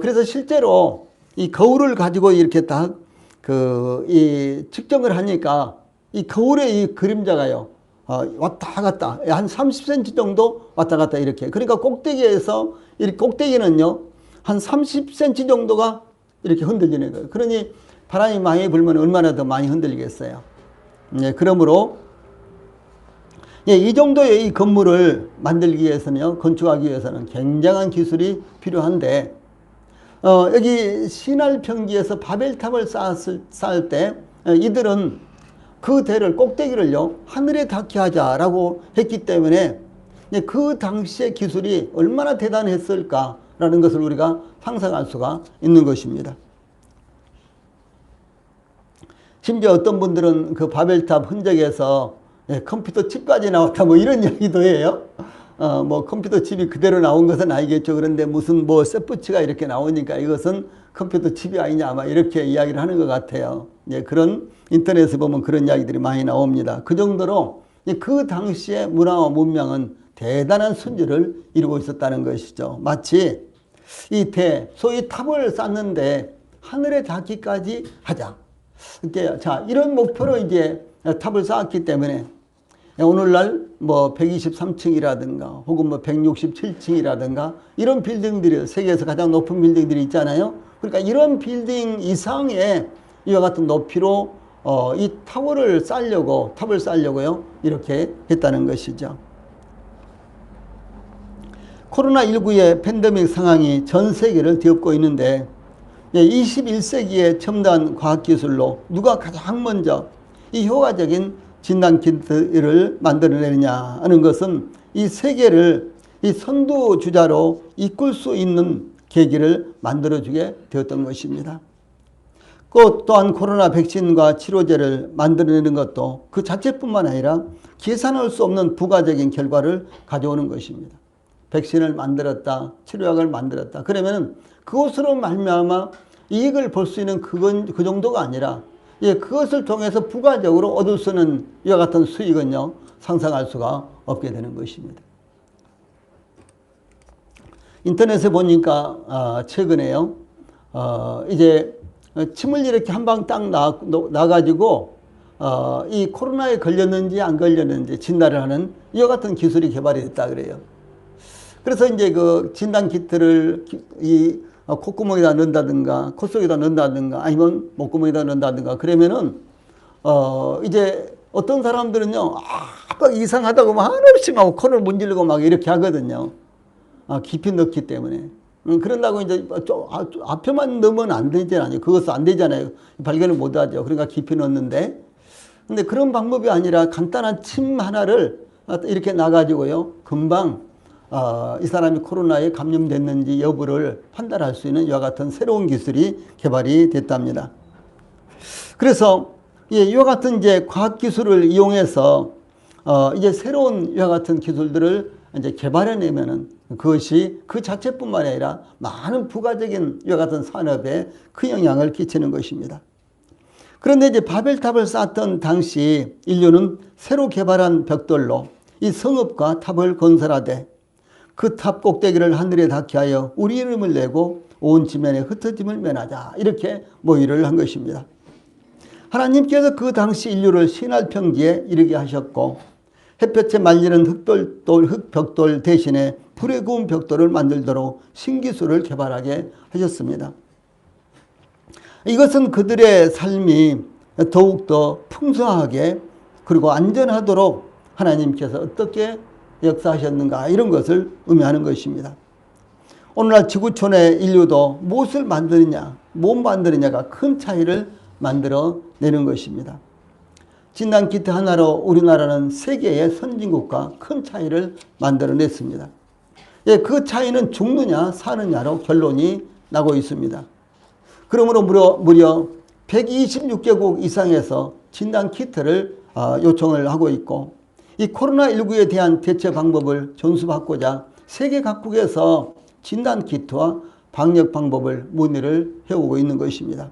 그래서 실제로 이 거울을 가지고 이렇게 딱 이 측정을 하니까 이 거울의 이 그림자가요. 왔다 갔다 한 30cm 정도 왔다 갔다 이렇게. 그러니까 꼭대기에서 이 꼭대기는요. 한 30cm 정도가 이렇게 흔들리는 거예요. 그러니 바람이 많이 불면 얼마나 더 많이 흔들리겠어요. 그러므로 이 정도의 이 건물을 만들기 위해서는요, 건축하기 위해서는 굉장한 기술이 필요한데, 여기 시날 평지에서 바벨탑을 쌓을 때, 이들은 그 대를, 꼭대기를요, 하늘에 닿게 하자라고 했기 때문에, 그 당시의 기술이 얼마나 대단했을까라는 것을 우리가 상상할 수가 있는 것입니다. 심지어 어떤 분들은 그 바벨탑 흔적에서 컴퓨터 칩까지 나왔다 뭐 이런 이야기도 해요. 뭐 컴퓨터 칩이 그대로 나온 것은 아니겠죠. 그런데 무슨 뭐 셋부치가 이렇게 나오니까 이것은 컴퓨터 칩이 아니냐 아마 이렇게 이야기를 하는 것 같아요. 그런 인터넷에 보면 그런 이야기들이 많이 나옵니다. 그 정도로 그 당시의 문화와 문명은 대단한 순주를 이루고 있었다는 것이죠. 마치 소위 탑을 쌓는데 하늘에 닿기까지 하자. 자, 이런 목표로 이제 탑을 쌓았기 때문에 오늘날 뭐 123층이라든가 혹은 뭐 167층이라든가 이런 빌딩들이 세계에서 가장 높은 빌딩들이 있잖아요. 그러니까 이런 빌딩 이상의 이와 같은 높이로 이 탑을 쌓으려고요. 이렇게 했다는 것이죠. 코로나19의 팬데믹 상황이 전 세계를 뒤엎고 있는데 21세기의 첨단 과학기술로 누가 가장 먼저 이 효과적인 진단키트를 만들어내느냐 하는 것은 이 세계를 이 선두주자로 이끌 수 있는 계기를 만들어주게 되었던 것입니다. 또한 코로나 백신과 치료제를 만들어내는 것도 그 자체뿐만 아니라 계산할 수 없는 부가적인 결과를 가져오는 것입니다. 백신을 만들었다, 치료약을 만들었다. 그러면은 그것으로 말미암아 이익을 볼 수 있는 그 정도가 아니라 그것을 통해서 부가적으로 얻을 수 있는 이와 같은 수익은요, 상상할 수가 없게 되는 것입니다. 인터넷에 보니까 최근에요, 이제 침을 이렇게 한 방 딱 놔가지고 이 코로나에 걸렸는지 안 걸렸는지 진단을 하는 이와 같은 기술이 개발이 됐다 그래요. 그래서 이제 그 진단 키트를 이 콧구멍에다 넣는다든가 코 속에다 넣는다든가 아니면 목구멍에다 넣는다든가 그러면은 이제 어떤 사람들은요 막 이상하다고 막 한없이 막 코를 문지르고 막 이렇게 하거든요. 깊이 넣기 때문에. 그런다고 이제 앞에만 넣으면 안 되잖아요. 그것은 안 되잖아요. 발견을 못 하죠. 그러니까 깊이 넣는데. 근데 그런 방법이 아니라 간단한 침 하나를 이렇게 놔가지고요. 금방, 이 사람이 코로나에 감염됐는지 여부를 판단할 수 있는 이와 같은 새로운 기술이 개발이 됐답니다. 그래서 이와 같은 이제 과학기술을 이용해서 이제 새로운 이와 같은 기술들을 이제 개발해내면은 그것이 그 자체뿐만 아니라 많은 부가적인 이와 같은 산업에 큰 영향을 끼치는 것입니다. 그런데 이제 바벨탑을 쌓았던 당시 인류는 새로 개발한 벽돌로 이 성읍과 탑을 건설하되 그 탑 꼭대기를 하늘에 닿게 하여 우리 이름을 내고 온 지면에 흩어짐을 면하자. 이렇게 모의를 한 것입니다. 하나님께서 그 당시 인류를 신할 평지에 이르게 하셨고 햇볕에 말리는 흙벽돌 대신에 불에 구운 벽돌을 만들도록 신기술을 개발하게 하셨습니다. 이것은 그들의 삶이 더욱더 풍성하게 그리고 안전하도록 하나님께서 어떻게 역사하셨는가 이런 것을 의미하는 것입니다. 오늘날 지구촌의 인류도 무엇을 만드느냐, 못 만드느냐가 큰 차이를 만들어내는 것입니다. 진단키트 하나로 우리나라는 세계의 선진국과 큰 차이를 만들어냈습니다. 그 차이는 죽느냐 사느냐로 결론이 나고 있습니다. 그러므로 무려 126개국 이상에서 진단키트를 요청을 하고 있고 이 코로나19에 대한 대처 방법을 전수받고자 세계 각국에서 진단키트와 방역 방법을 문의를 해오고 있는 것입니다.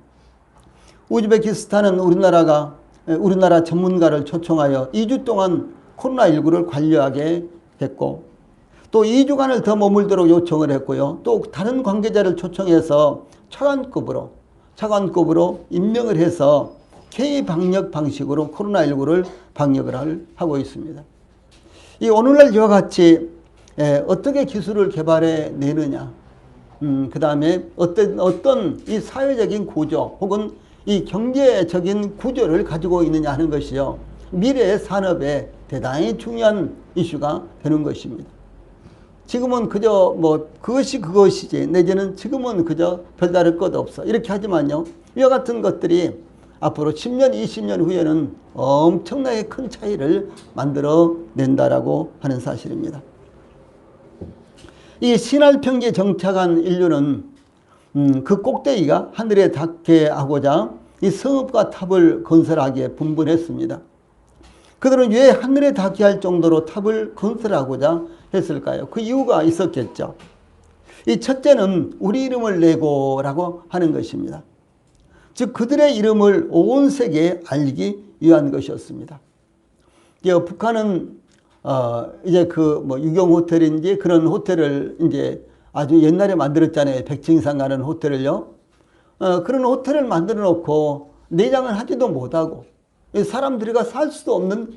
우즈베키스탄은 우리나라 전문가를 초청하여 2주 동안 코로나19를 관리하게 했고 또 2주간을 더 머물도록 요청을 했고요. 또 다른 관계자를 초청해서 차관급으로 임명을 해서 K-방역 방식으로 코로나19를 방역을 하고 있습니다. 이 오늘날 이와 같이 어떻게 기술을 개발해 내느냐, 그 다음에 어떤 이 사회적인 구조 혹은 이 경제적인 구조를 가지고 있느냐 하는 것이요. 미래의 산업에 대단히 중요한 이슈가 되는 것입니다. 지금은 그저 그것이지 내지는 지금은 그저 별다를 것 없어 이렇게 하지만요. 이와 같은 것들이 앞으로 10년, 20년 후에는 엄청나게 큰 차이를 만들어낸다라고 하는 사실입니다. 이 신할 평지에 정착한 인류는 그 꼭대기가 하늘에 닿게 하고자 이 성읍과 탑을 건설하기에 분분했습니다. 그들은 왜 하늘에 닿게 할 정도로 탑을 건설하고자 했을까요? 그 이유가 있었겠죠. 이 첫째는 우리 이름을 내고라고 하는 것입니다. 즉 그들의 이름을 온 세계에 알리기 위한 것이었습니다. 북한은 이제 유경 호텔인지 그런 호텔을 이제 아주 옛날에 만들었잖아요. 백칭산 가는 호텔을요. 그런 호텔을 만들어 놓고 내장을 하지도 못하고 사람들이가 살 수도 없는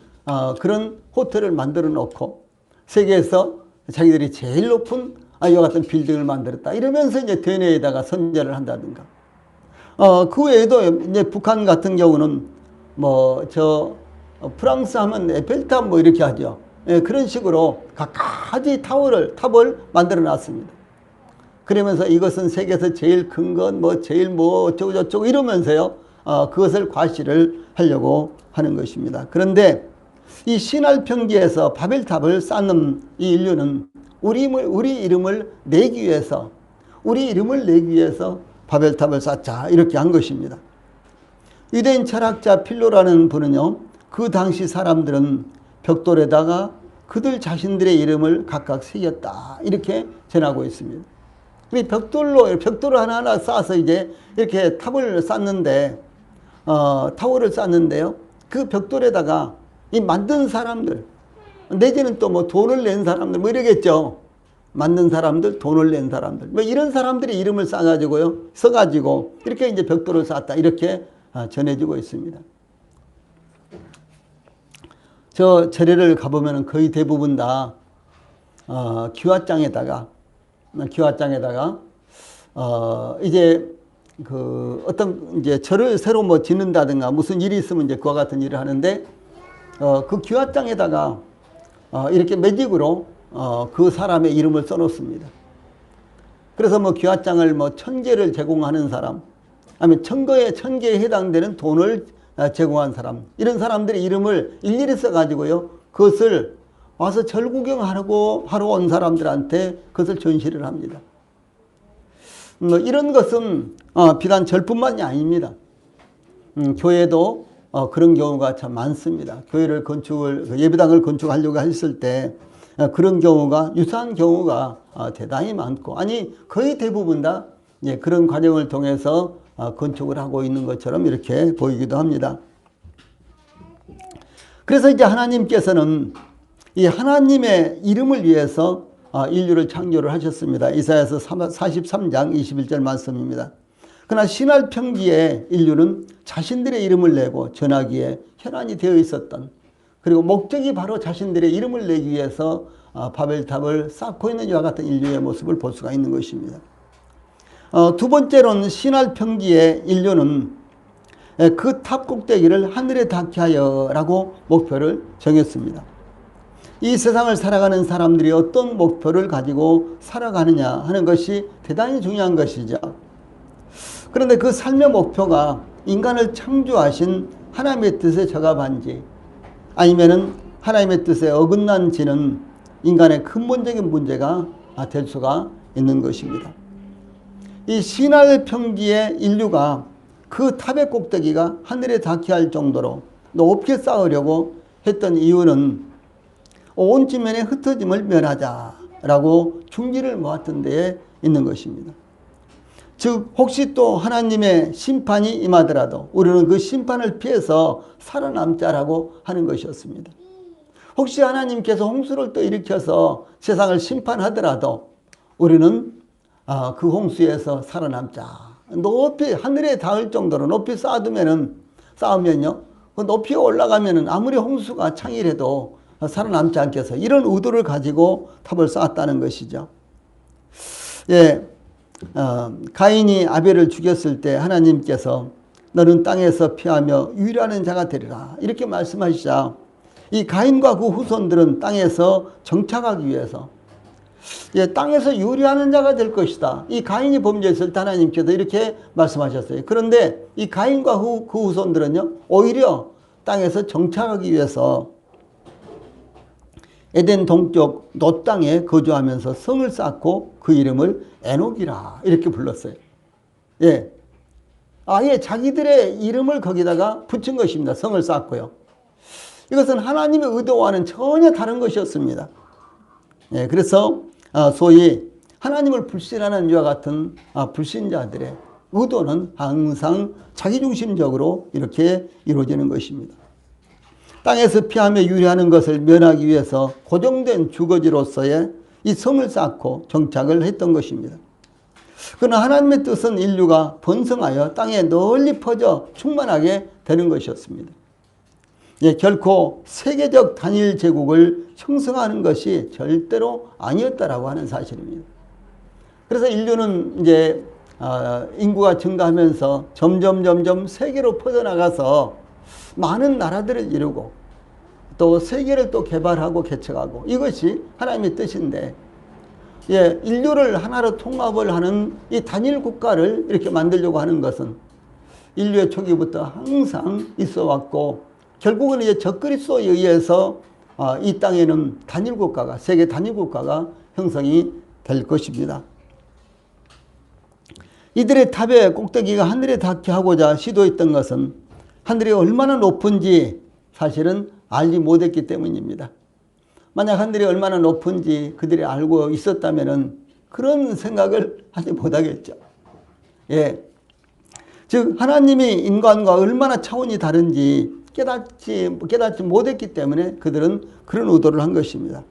그런 호텔을 만들어 놓고 세계에서 자기들이 제일 높은 이와 같은 빌딩을 만들었다. 이러면서 이제 대내에다가 선전을 한다든가. 그 외에도 이제 북한 같은 경우는 프랑스 하면 에펠탑 이렇게 하죠. 그런 식으로 각가지 탑을 만들어 놨습니다. 그러면서 이것은 세계에서 제일 큰 것, 제일 어쩌고저쩌고 이러면서요, 그것을 과시를 하려고 하는 것입니다. 그런데 이 신할 평지에서 바벨탑을 쌓는 이 인류는 우리 이름을 내기 위해서 바벨탑을 쌓자 이렇게 한 것입니다. 유대인 철학자 필로라는 분은요, 그 당시 사람들은 벽돌에다가 그들 자신들의 이름을 각각 새겼다 이렇게 전하고 있습니다. 벽돌을 하나하나 쌓아서 이제 이렇게 타워를 쌓는데요. 그 벽돌에다가 이 만든 사람들, 내지는 또 돈을 낸 사람들, 이러겠죠. 만든 사람들, 돈을 낸 사람들, 이런 사람들이 이름을 써가지고 이렇게 이제 벽돌을 쌓았다 이렇게 전해지고 있습니다. 저 절에를 가보면 거의 대부분 다 기와장에다가 이제 어떤 이제 절을 새로 짓는다든가 무슨 일이 있으면 이제 그와 같은 일을 하는데 그 기와장에다가 이렇게 매직으로 그 사람의 이름을 써놓습니다. 그래서 뭐 귀화장을 뭐 1000개를 제공하는 사람, 아니면 1000개에 해당되는 돈을 제공한 사람, 이런 사람들의 이름을 일일이 써가지고요, 그것을 와서 절 구경하러 온 사람들한테 그것을 전시를 합니다. 이런 것은 비단 절뿐만이 아닙니다. 교회도 그런 경우가 참 많습니다. 교회를 예배당을 건축하려고 했을 때 그런 경우가, 유사한 경우가 대단히 많고, 아니 거의 대부분 다 그런 과정을 통해서 건축을 하고 있는 것처럼 이렇게 보이기도 합니다. 그래서 이제 하나님께서는 이 하나님의 이름을 위해서 인류를 창조를 하셨습니다. 이사야서 43장 21절 말씀입니다. 그러나 신할 평기에 인류는 자신들의 이름을 내고 전하기에 현안이 되어 있었던, 그리고 목적이 바로 자신들의 이름을 내기 위해서 바벨탑을 쌓고 있는 이와 같은 인류의 모습을 볼 수가 있는 것입니다. 두 번째로는 신할 평기에 인류는 그 탑 꼭대기를 하늘에 닿게 하여 라고 목표를 정했습니다. 이 세상을 살아가는 사람들이 어떤 목표를 가지고 살아가느냐 하는 것이 대단히 중요한 것이죠. 그런데 그 삶의 목표가 인간을 창조하신 하나님의 뜻에 적합한지, 아니면은 하나님의 뜻에 어긋난지는 인간의 근본적인 문제가 될 수가 있는 것입니다. 이 신할 평기의 인류가 그 탑의 꼭대기가 하늘에 닿게 할 정도로 높게 쌓으려고 했던 이유는 온 지면의 흩어짐을 면하자라고 중지를 모았던 데에 있는 것입니다. 즉 혹시 또 하나님의 심판이 임하더라도 우리는 그 심판을 피해서 살아남자라고 하는 것이었습니다. 혹시 하나님께서 홍수를 또 일으켜서 세상을 심판하더라도 우리는 그 홍수에서 살아남자. 높이 하늘에 닿을 정도로 높이 쌓으면요, 그 높이 올라가면은 아무리 홍수가 창일해도 살아남지 않겠어. 이런 의도를 가지고 탑을 쌓았다는 것이죠. 예, 가인이 아벨을 죽였을 때 하나님께서 너는 땅에서 피하며 유일하는 자가 되리라 이렇게 말씀하시자, 이 가인과 그 후손들은 땅에서 정착하기 위해서 땅에서 유리하는 자가 될 것이다. 이 가인이 범죄했을 때 하나님께서 이렇게 말씀하셨어요. 그런데 이 가인과 그 후손들은요, 오히려 땅에서 정착하기 위해서 에덴 동쪽 놋 땅에 거주하면서 성을 쌓고 그 이름을 에녹이라 이렇게 불렀어요. 예, 아예 자기들의 이름을 거기다가 붙인 것입니다. 성을 쌓고요. 이것은 하나님의 의도와는 전혀 다른 것이었습니다. 예, 그래서 소위 하나님을 불신하는 이와 같은 불신자들의 의도는 항상 자기중심적으로 이렇게 이루어지는 것입니다. 땅에서 피하며 유리하는 것을 면하기 위해서 고정된 주거지로서의 이 성을 쌓고 정착을 했던 것입니다. 그러나 하나님의 뜻은 인류가 번성하여 땅에 널리 퍼져 충만하게 되는 것이었습니다. 예, 결코 세계적 단일 제국을 형성하는 것이 절대로 아니었다라고 하는 사실입니다. 그래서 인류는 이제 인구가 증가하면서 점점 세계로 퍼져나가서 많은 나라들을 이루고 또 세계를 또 개발하고 개척하고, 이것이 하나님의 뜻인데, 예, 인류를 하나로 통합을 하는 이 단일 국가를 이렇게 만들려고 하는 것은 인류의 초기부터 항상 있어 왔고, 결국은 이제 적그리스도에 의해서 이 땅에는 단일 국가가, 세계 단일 국가가 형성이 될 것입니다. 이들의 탑의 꼭대기가 하늘에 닿게 하고자 시도했던 것은 하늘이 얼마나 높은지 사실은 알지 못했기 때문입니다. 만약 하늘이 얼마나 높은지 그들이 알고 있었다면 그런 생각을 하지 못하겠죠. 예, 즉 하나님이 인간과 얼마나 차원이 다른지 깨닫지 못했기 때문에 그들은 그런 의도를 한 것입니다.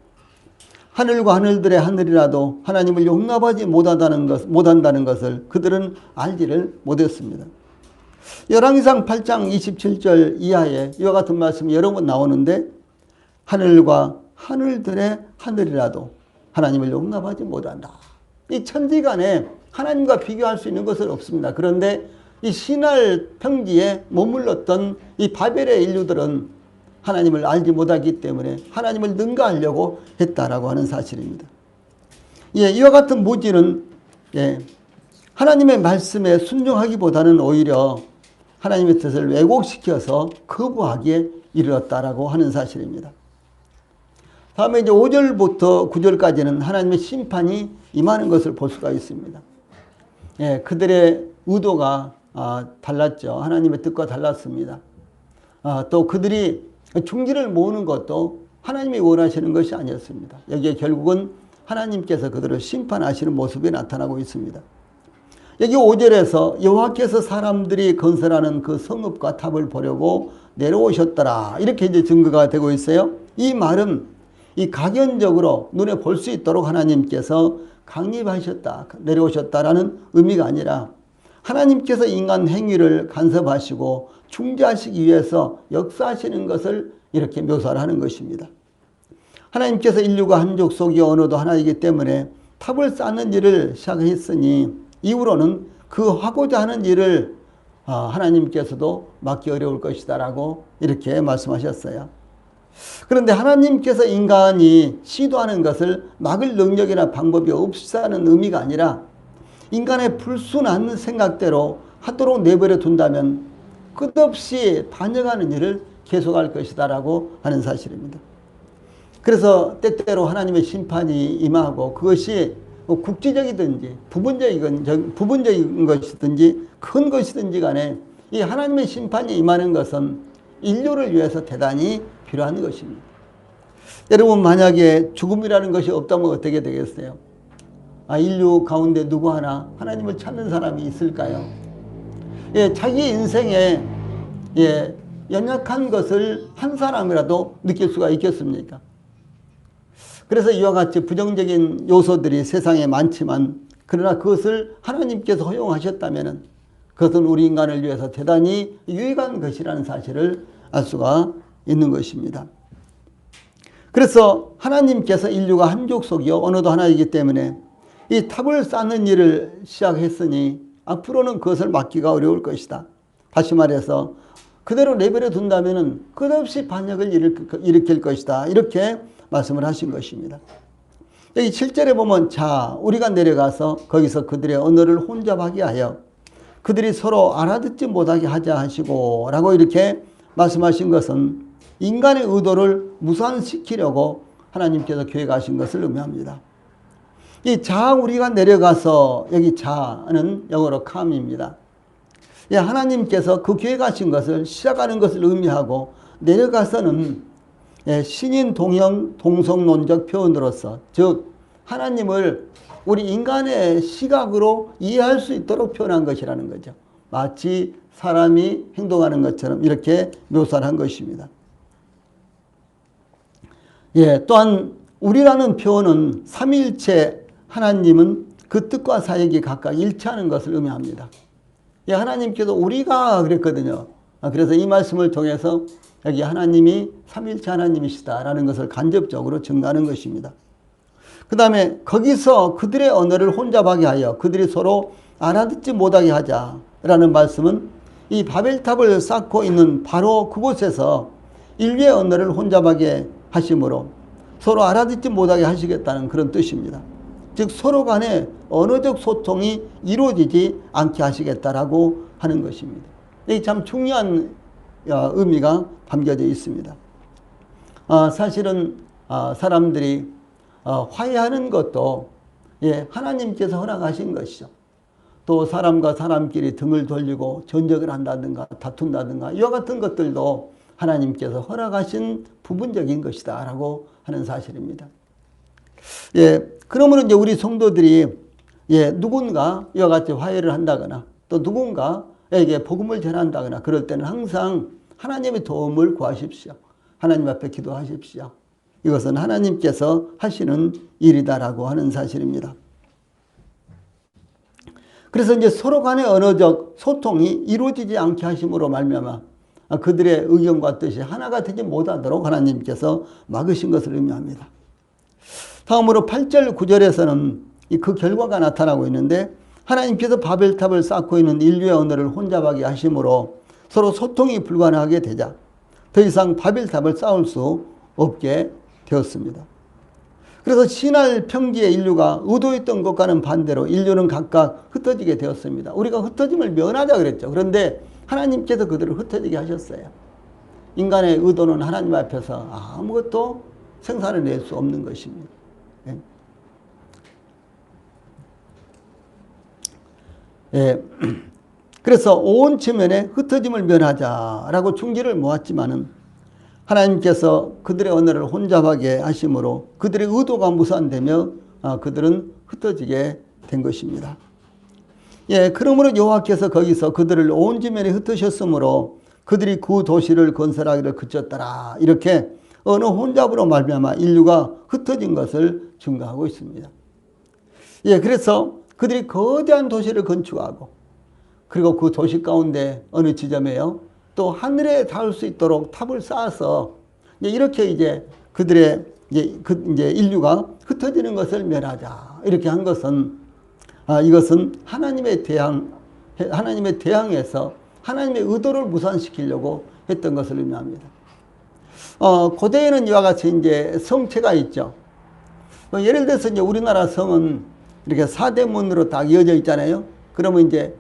하늘과 하늘들의 하늘이라도 하나님을 용납하지 못한다는 것을 그들은 알지를 못했습니다. 열왕기상 8장 27절 이하에 이와 같은 말씀이 여러 번 나오는데, 하늘과 하늘들의 하늘이라도 하나님을 용납하지 못한다. 이 천지간에 하나님과 비교할 수 있는 것은 없습니다. 그런데 이 신할 평지에 머물렀던 이 바벨의 인류들은 하나님을 알지 못하기 때문에 하나님을 능가하려고 했다라고 하는 사실입니다. 예, 이와 같은 무지는 예, 하나님의 말씀에 순종하기보다는 오히려 하나님의 뜻을 왜곡시켜서 거부하기에 이르렀다라고 하는 사실입니다. 다음에 이제 5절부터 9절까지는 하나님의 심판이 임하는 것을 볼 수가 있습니다. 예, 그들의 의도가 달랐죠. 하나님의 뜻과 달랐습니다. 또 그들이 충지를 모으는 것도 하나님이 원하시는 것이 아니었습니다. 여기에 결국은 하나님께서 그들을 심판하시는 모습이 나타나고 있습니다. 여기 5절에서 여호와께서 사람들이 건설하는 그 성읍과 탑을 보려고 내려오셨더라, 이렇게 이제 증거가 되고 있어요. 이 말은 이 각연적으로 눈에 볼 수 있도록 하나님께서 강림하셨다, 내려오셨다라는 의미가 아니라 하나님께서 인간 행위를 간섭하시고 중재하시기 위해서 역사하시는 것을 이렇게 묘사를 하는 것입니다. 하나님께서 인류가 한 족속이 언어도 하나이기 때문에 탑을 쌓는 일을 시작했으니 이후로는 그 하고자 하는 일을 하나님께서도 막기 어려울 것이다 라고 이렇게 말씀하셨어요. 그런데 하나님께서 인간이 시도하는 것을 막을 능력이나 방법이 없다는 의미가 아니라 인간의 불순한 생각대로 하도록 내버려 둔다면 끝없이 반역하는 일을 계속할 것이다 라고 하는 사실입니다. 그래서 때때로 하나님의 심판이 임하고 그것이 국지적이든지 부분적인 것이든지 큰 것이든지 간에 이 하나님의 심판이 임하는 것은 인류를 위해서 대단히 필요한 것입니다. 여러분, 만약에 죽음이라는 것이 없다면 어떻게 되겠어요? 인류 가운데 누구 하나 하나님을 찾는 사람이 있을까요? 예, 자기 인생에 연약한 것을 한 사람이라도 느낄 수가 있겠습니까? 그래서 이와 같이 부정적인 요소들이 세상에 많지만 그러나 그것을 하나님께서 허용하셨다면 그것은 우리 인간을 위해서 대단히 유익한 것이라는 사실을 알 수가 있는 것입니다. 그래서 하나님께서 인류가 한 족속이요 언어도 하나이기 때문에 이 탑을 쌓는 일을 시작했으니 앞으로는 그것을 막기가 어려울 것이다. 다시 말해서 그대로 내버려 둔다면 끝없이 반역을 일으킬 것이다, 이렇게 말씀을 하신 것입니다. 여기 7절에 보면 자 우리가 내려가서 거기서 그들의 언어를 혼잡하게 하여 그들이 서로 알아듣지 못하게 하자 하시고 라고 이렇게 말씀하신 것은 인간의 의도를 무산시키려고 하나님께서 계획하신 것을 의미합니다. 이 자 우리가 내려가서, 여기 자는 영어로 come입니다. 하나님께서 그 계획하신 것을 시작하는 것을 의미하고 내려가서는 신인 동형 동성론적 표현으로서, 즉 하나님을 우리 인간의 시각으로 이해할 수 있도록 표현한 것이라는 거죠. 마치 사람이 행동하는 것처럼 이렇게 묘사를 한 것입니다. 또한 우리라는 표현은 삼위일체 하나님은 그 뜻과 사역이 각각 일치하는 것을 의미합니다. 하나님께서 우리가 그랬거든요. 그래서 이 말씀을 통해서 여기 하나님이 삼위일체 하나님이시다라는 것을 간접적으로 증거하는 것입니다. 그 다음에 거기서 그들의 언어를 혼잡하게 하여 그들이 서로 알아듣지 못하게 하자라는 말씀은 이 바벨탑을 쌓고 있는 바로 그곳에서 인류의 언어를 혼잡하게 하심으로 서로 알아듣지 못하게 하시겠다는 그런 뜻입니다. 즉 서로 간에 언어적 소통이 이루어지지 않게 하시겠다라고 하는 것입니다. 이게 참 중요한 의미가 담겨져 있습니다. 사실은 사람들이 화해하는 것도 하나님께서 허락하신 것이죠. 또 사람과 사람끼리 등을 돌리고 전적을 한다든가 다툰다든가 이와 같은 것들도 하나님께서 허락하신 부분적인 것이다 라고 하는 사실입니다. 그러므로 이제 우리 성도들이 누군가 이와 같이 화해를 한다거나 또 누군가에게 복음을 전한다거나 그럴 때는 항상 하나님의 도움을 구하십시오. 하나님 앞에 기도하십시오. 이것은 하나님께서 하시는 일이다라고 하는 사실입니다. 그래서 이제 서로 간의 언어적 소통이 이루어지지 않게 하심으로 말미암아 그들의 의견과 뜻이 하나가 되지 못하도록 하나님께서 막으신 것을 의미합니다. 다음으로 8절 9절에서는 그 결과가 나타나고 있는데 하나님께서 바벨탑을 쌓고 있는 인류의 언어를 혼잡하게 하심으로 서로 소통이 불가능하게 되자 더 이상 바벨탑을 쌓을 수 없게 되었습니다. 그래서 신할 평지의 인류가 의도했던 것과는 반대로 인류는 각각 흩어지게 되었습니다. 우리가 흩어짐을 면하자 그랬죠. 그런데 하나님께서 그들을 흩어지게 하셨어요. 인간의 의도는 하나님 앞에서 아무것도 생산을 낼 수 없는 것입니다. 예. 예. 그래서 온 측면에 흩어짐을 면하자라고 충지를 모았지만은 하나님께서 그들의 언어를 혼잡하게 하심으로 그들의 의도가 무산되며 그들은 흩어지게 된 것입니다. 예, 그러므로 여호와께서 거기서 그들을 온 지면에 흩으셨으므로 그들이 그 도시를 건설하기를 그쳤더라. 이렇게 언어 혼잡으로 말미암아 인류가 흩어진 것을 증거하고 있습니다. 예, 그래서 그들이 거대한 도시를 건축하고 그리고 그 도시 가운데 어느 지점에요 또 하늘에 닿을 수 있도록 탑을 쌓아서 이렇게 이제 그들의 이제 인류가 흩어지는 것을 멸하자 이렇게 한 것은 이것은 하나님의 대항에서 하나님의 의도를 무산시키려고 했던 것을 의미합니다. 고대에는 이와 같이 이제 성체가 있죠. 예를 들어서 이제 우리나라 성은 이렇게 사대문으로 딱 이어져 있잖아요. 그러면 이제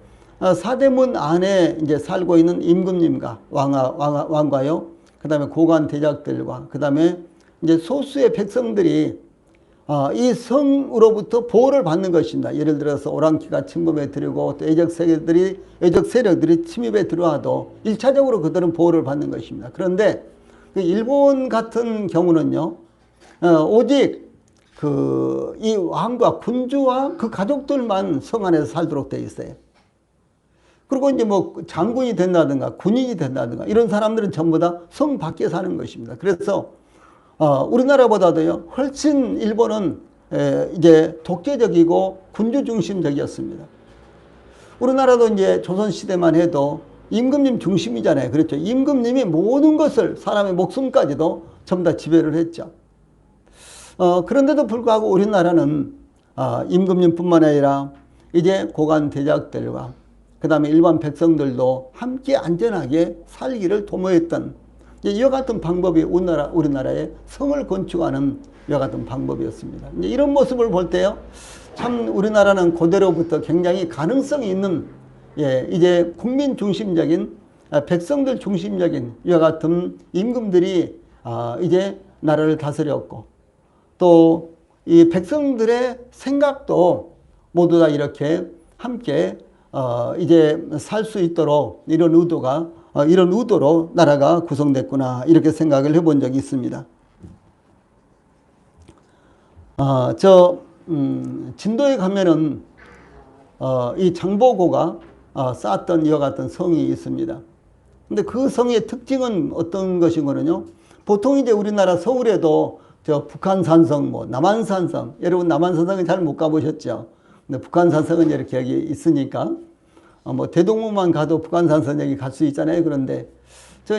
사대문 안에 이제 살고 있는 임금님과 왕과요. 그 다음에 고관 대작들과 그 다음에 이제 소수의 백성들이 이 성으로부터 보호를 받는 것입니다. 예를 들어서 오랑캐가 침범에 들이고 또 애적 세력들이 침입에 들어와도 1차적으로 그들은 보호를 받는 것입니다. 그런데 일본 같은 경우는요, 오직 이 왕과 군주와 그 가족들만 성 안에서 살도록 되어 있어요. 그리고 이제 뭐 장군이 된다든가 군인이 된다든가 이런 사람들은 전부 다 성 밖에 사는 것입니다. 그래서 우리나라보다도요 훨씬 일본은 이제 독재적이고 군주 중심적이었습니다. 우리나라도 이제 조선시대만 해도 임금님 중심이잖아요. 그렇죠. 임금님이 모든 것을 사람의 목숨까지도 전부 다 지배를 했죠. 그런데도 불구하고 우리나라는 임금님뿐만 아니라 이제 고관 대작들과 그 다음에 일반 백성들도 함께 안전하게 살기를 도모했던 이와 같은 방법이 우리나라의 성을 건축하는 이와 같은 방법이었습니다. 이런 모습을 볼 때요, 참 우리나라는 고대로부터 굉장히 가능성이 있는 이제 국민 중심적인 백성들 중심적인 이와 같은 임금들이 이제 나라를 다스렸고 또 이 백성들의 생각도 모두 다 이렇게 함께 이제 살 수 있도록 이런 의도로 나라가 구성됐구나 이렇게 생각을 해본 적이 있습니다. 진도에 가면은 이 장보고가 쌓았던 이와 같은 성이 있습니다. 근데 그 성의 특징은 어떤 것이거든요. 보통 이제 우리나라 서울에도 북한산성, 뭐 남한산성, 여러분 남한산성은 잘 못 가보셨죠? 근데 북한산성은 이렇게 여기 있으니까 뭐 대동문만 가도 북한산성 여기 갈 수 있잖아요. 그런데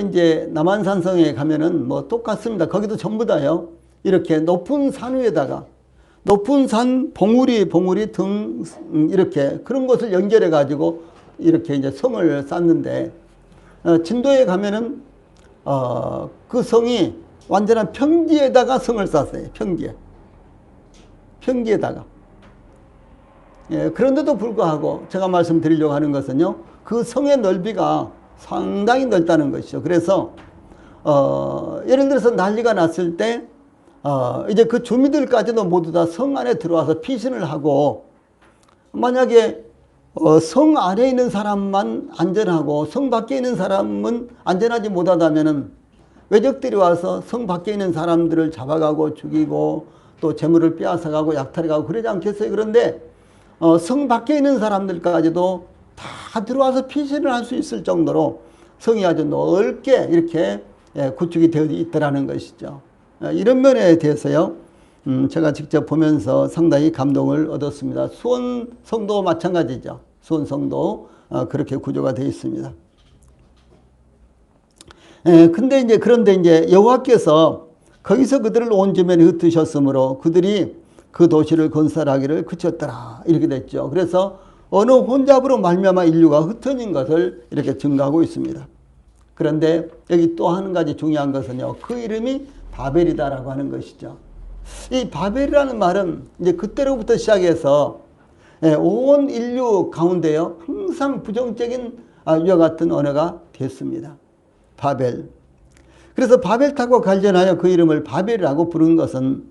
이제 남한산성에 가면은 뭐 똑같습니다. 거기도 전부 다요. 이렇게 높은 산 위에다가 높은 산 봉우리 등 이렇게 그런 것을 연결해 가지고 이렇게 이제 성을 쌓는데 진도에 가면은 그 성이 완전한 평지에다가 성을 쌓았어요. 평지에다가. 예, 그런데도 불구하고 제가 말씀드리려고 하는 것은요, 그 성의 넓이가 상당히 넓다는 것이죠. 그래서 예를 들어서 난리가 났을 때 이제 그 주민들까지도 모두 다 성 안에 들어와서 피신을 하고 만약에 성 안에 있는 사람만 안전하고 성 밖에 있는 사람은 안전하지 못하다면은 외적들이 와서 성 밖에 있는 사람들을 잡아가고 죽이고 또 재물을 빼앗아가고 약탈해가고 그러지 않겠어요? 그런데 성 밖에 있는 사람들까지도 다 들어와서 피신을 할 수 있을 정도로 성이 아주 넓게 이렇게 구축이 되어 있더라는 것이죠. 이런 면에 대해서요, 제가 직접 보면서 상당히 감동을 얻었습니다. 수원 성도 마찬가지죠. 수원 성도 그렇게 구조가 되어 있습니다. 그런데 이제 여호와께서 거기서 그들을 온 지면에 흩으셨으므로 그들이 그 도시를 건설하기를 그쳤더라 이렇게 됐죠. 그래서 어느 혼잡으로 말미암아 인류가 흩어진 것을 이렇게 증가하고 있습니다. 그런데 여기 또 한 가지 중요한 것은요, 그 이름이 바벨이다라고 하는 것이죠. 이 바벨이라는 말은 이제 그때로부터 시작해서 온 인류 가운데요 항상 부정적인 이와 같은 언어가 됐습니다. 바벨. 그래서 바벨탑과 관련하여 그 이름을 바벨이라고 부른 것은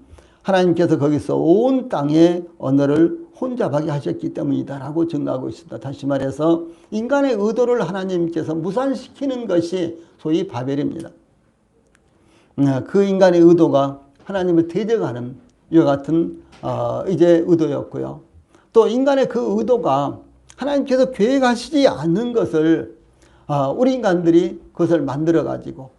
하나님께서 거기서 온 땅의 언어를 혼잡하게 하셨기 때문이다라고 증거하고 있습니다. 다시 말해서 인간의 의도를 하나님께서 무산시키는 것이 소위 바벨입니다. 그 인간의 의도가 하나님을 대적하는 이와 같은 이제 의도였고요. 또 인간의 그 의도가 하나님께서 계획하시지 않는 것을 우리 인간들이 그것을 만들어 가지고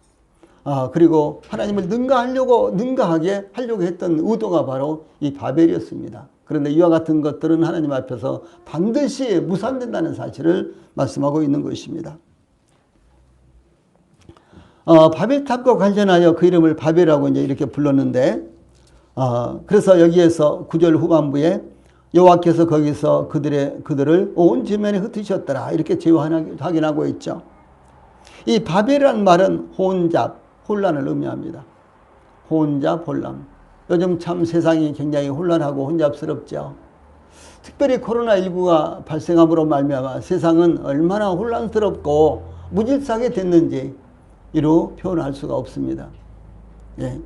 그리고 하나님을 능가하게 하려고 했던 의도가 바로 이 바벨이었습니다. 그런데 이와 같은 것들은 하나님 앞에서 반드시 무산된다는 사실을 말씀하고 있는 것입니다. 바벨탑과 관련하여 그 이름을 바벨이라고 이제 이렇게 불렀는데, 그래서 여기에서 9절 후반부에 여호와께서 거기서 그들을 온 지면에 흩으셨더라 이렇게 확인하고 있죠. 이 바벨이라는 말은 혼란을 의미합니다. 혼잡, 혼란. 요즘 참 세상이 굉장히 혼란하고 혼잡스럽죠. 특별히 코로나19가 발생함으로 말미암아 세상은 얼마나 혼란스럽고 무질서하게 됐는지 이루 표현할 수가 없습니다. 예.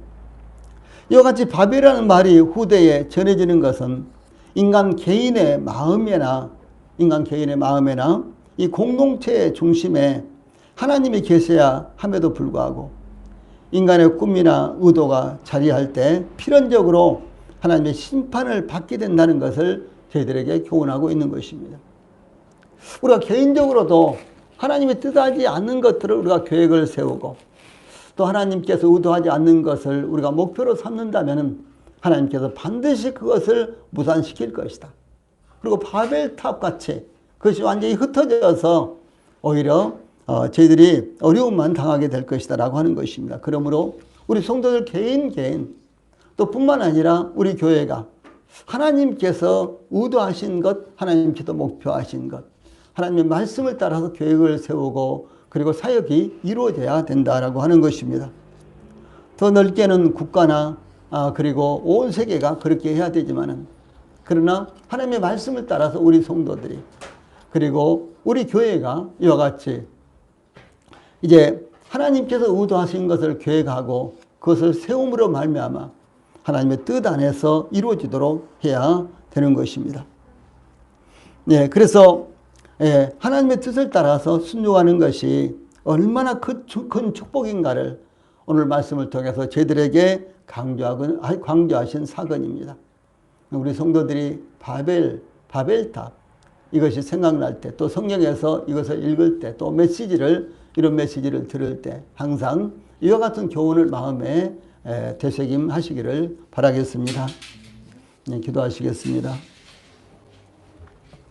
이와 같이 바벨이라는 말이 후대에 전해지는 것은 인간 개인의 마음에나 이 공동체의 중심에 하나님이 계셔야 함에도 불구하고 인간의 꿈이나 의도가 자리할 때 필연적으로 하나님의 심판을 받게 된다는 것을 저희들에게 교훈하고 있는 것입니다. 우리가 개인적으로도 하나님이 뜻하지 않는 것들을 우리가 계획을 세우고 또 하나님께서 의도하지 않는 것을 우리가 목표로 삼는다면 하나님께서 반드시 그것을 무산시킬 것이다. 그리고 바벨탑 같이 그것이 완전히 흩어져서 오히려 저희들이 어려움만 당하게 될 것이다 라고 하는 것입니다. 그러므로 우리 성도들 개인 또 뿐만 아니라 우리 교회가 하나님께서 의도하신 것, 하나님께서 목표하신 것, 하나님의 말씀을 따라서 계획을 세우고 그리고 사역이 이루어져야 된다라고 하는 것입니다. 더 넓게는 국가나 그리고 온 세계가 그렇게 해야 되지만은 그러나 하나님의 말씀을 따라서 우리 성도들이 그리고 우리 교회가 이와 같이 이제 하나님께서 의도하신 것을 계획하고 그것을 세움으로 말미암아 하나님의 뜻 안에서 이루어지도록 해야 되는 것입니다. 네, 그래서 하나님의 뜻을 따라서 순종하는 것이 얼마나 큰 축복인가를 오늘 말씀을 통해서 저희들에게 강조하신 사건입니다. 우리 성도들이 바벨탑 이것이 생각날 때 또 성경에서 이것을 읽을 때 또 이런 메시지를 들을 때 항상 이와 같은 교훈을 마음에 되새김하시기를 바라겠습니다. 네, 기도하시겠습니다.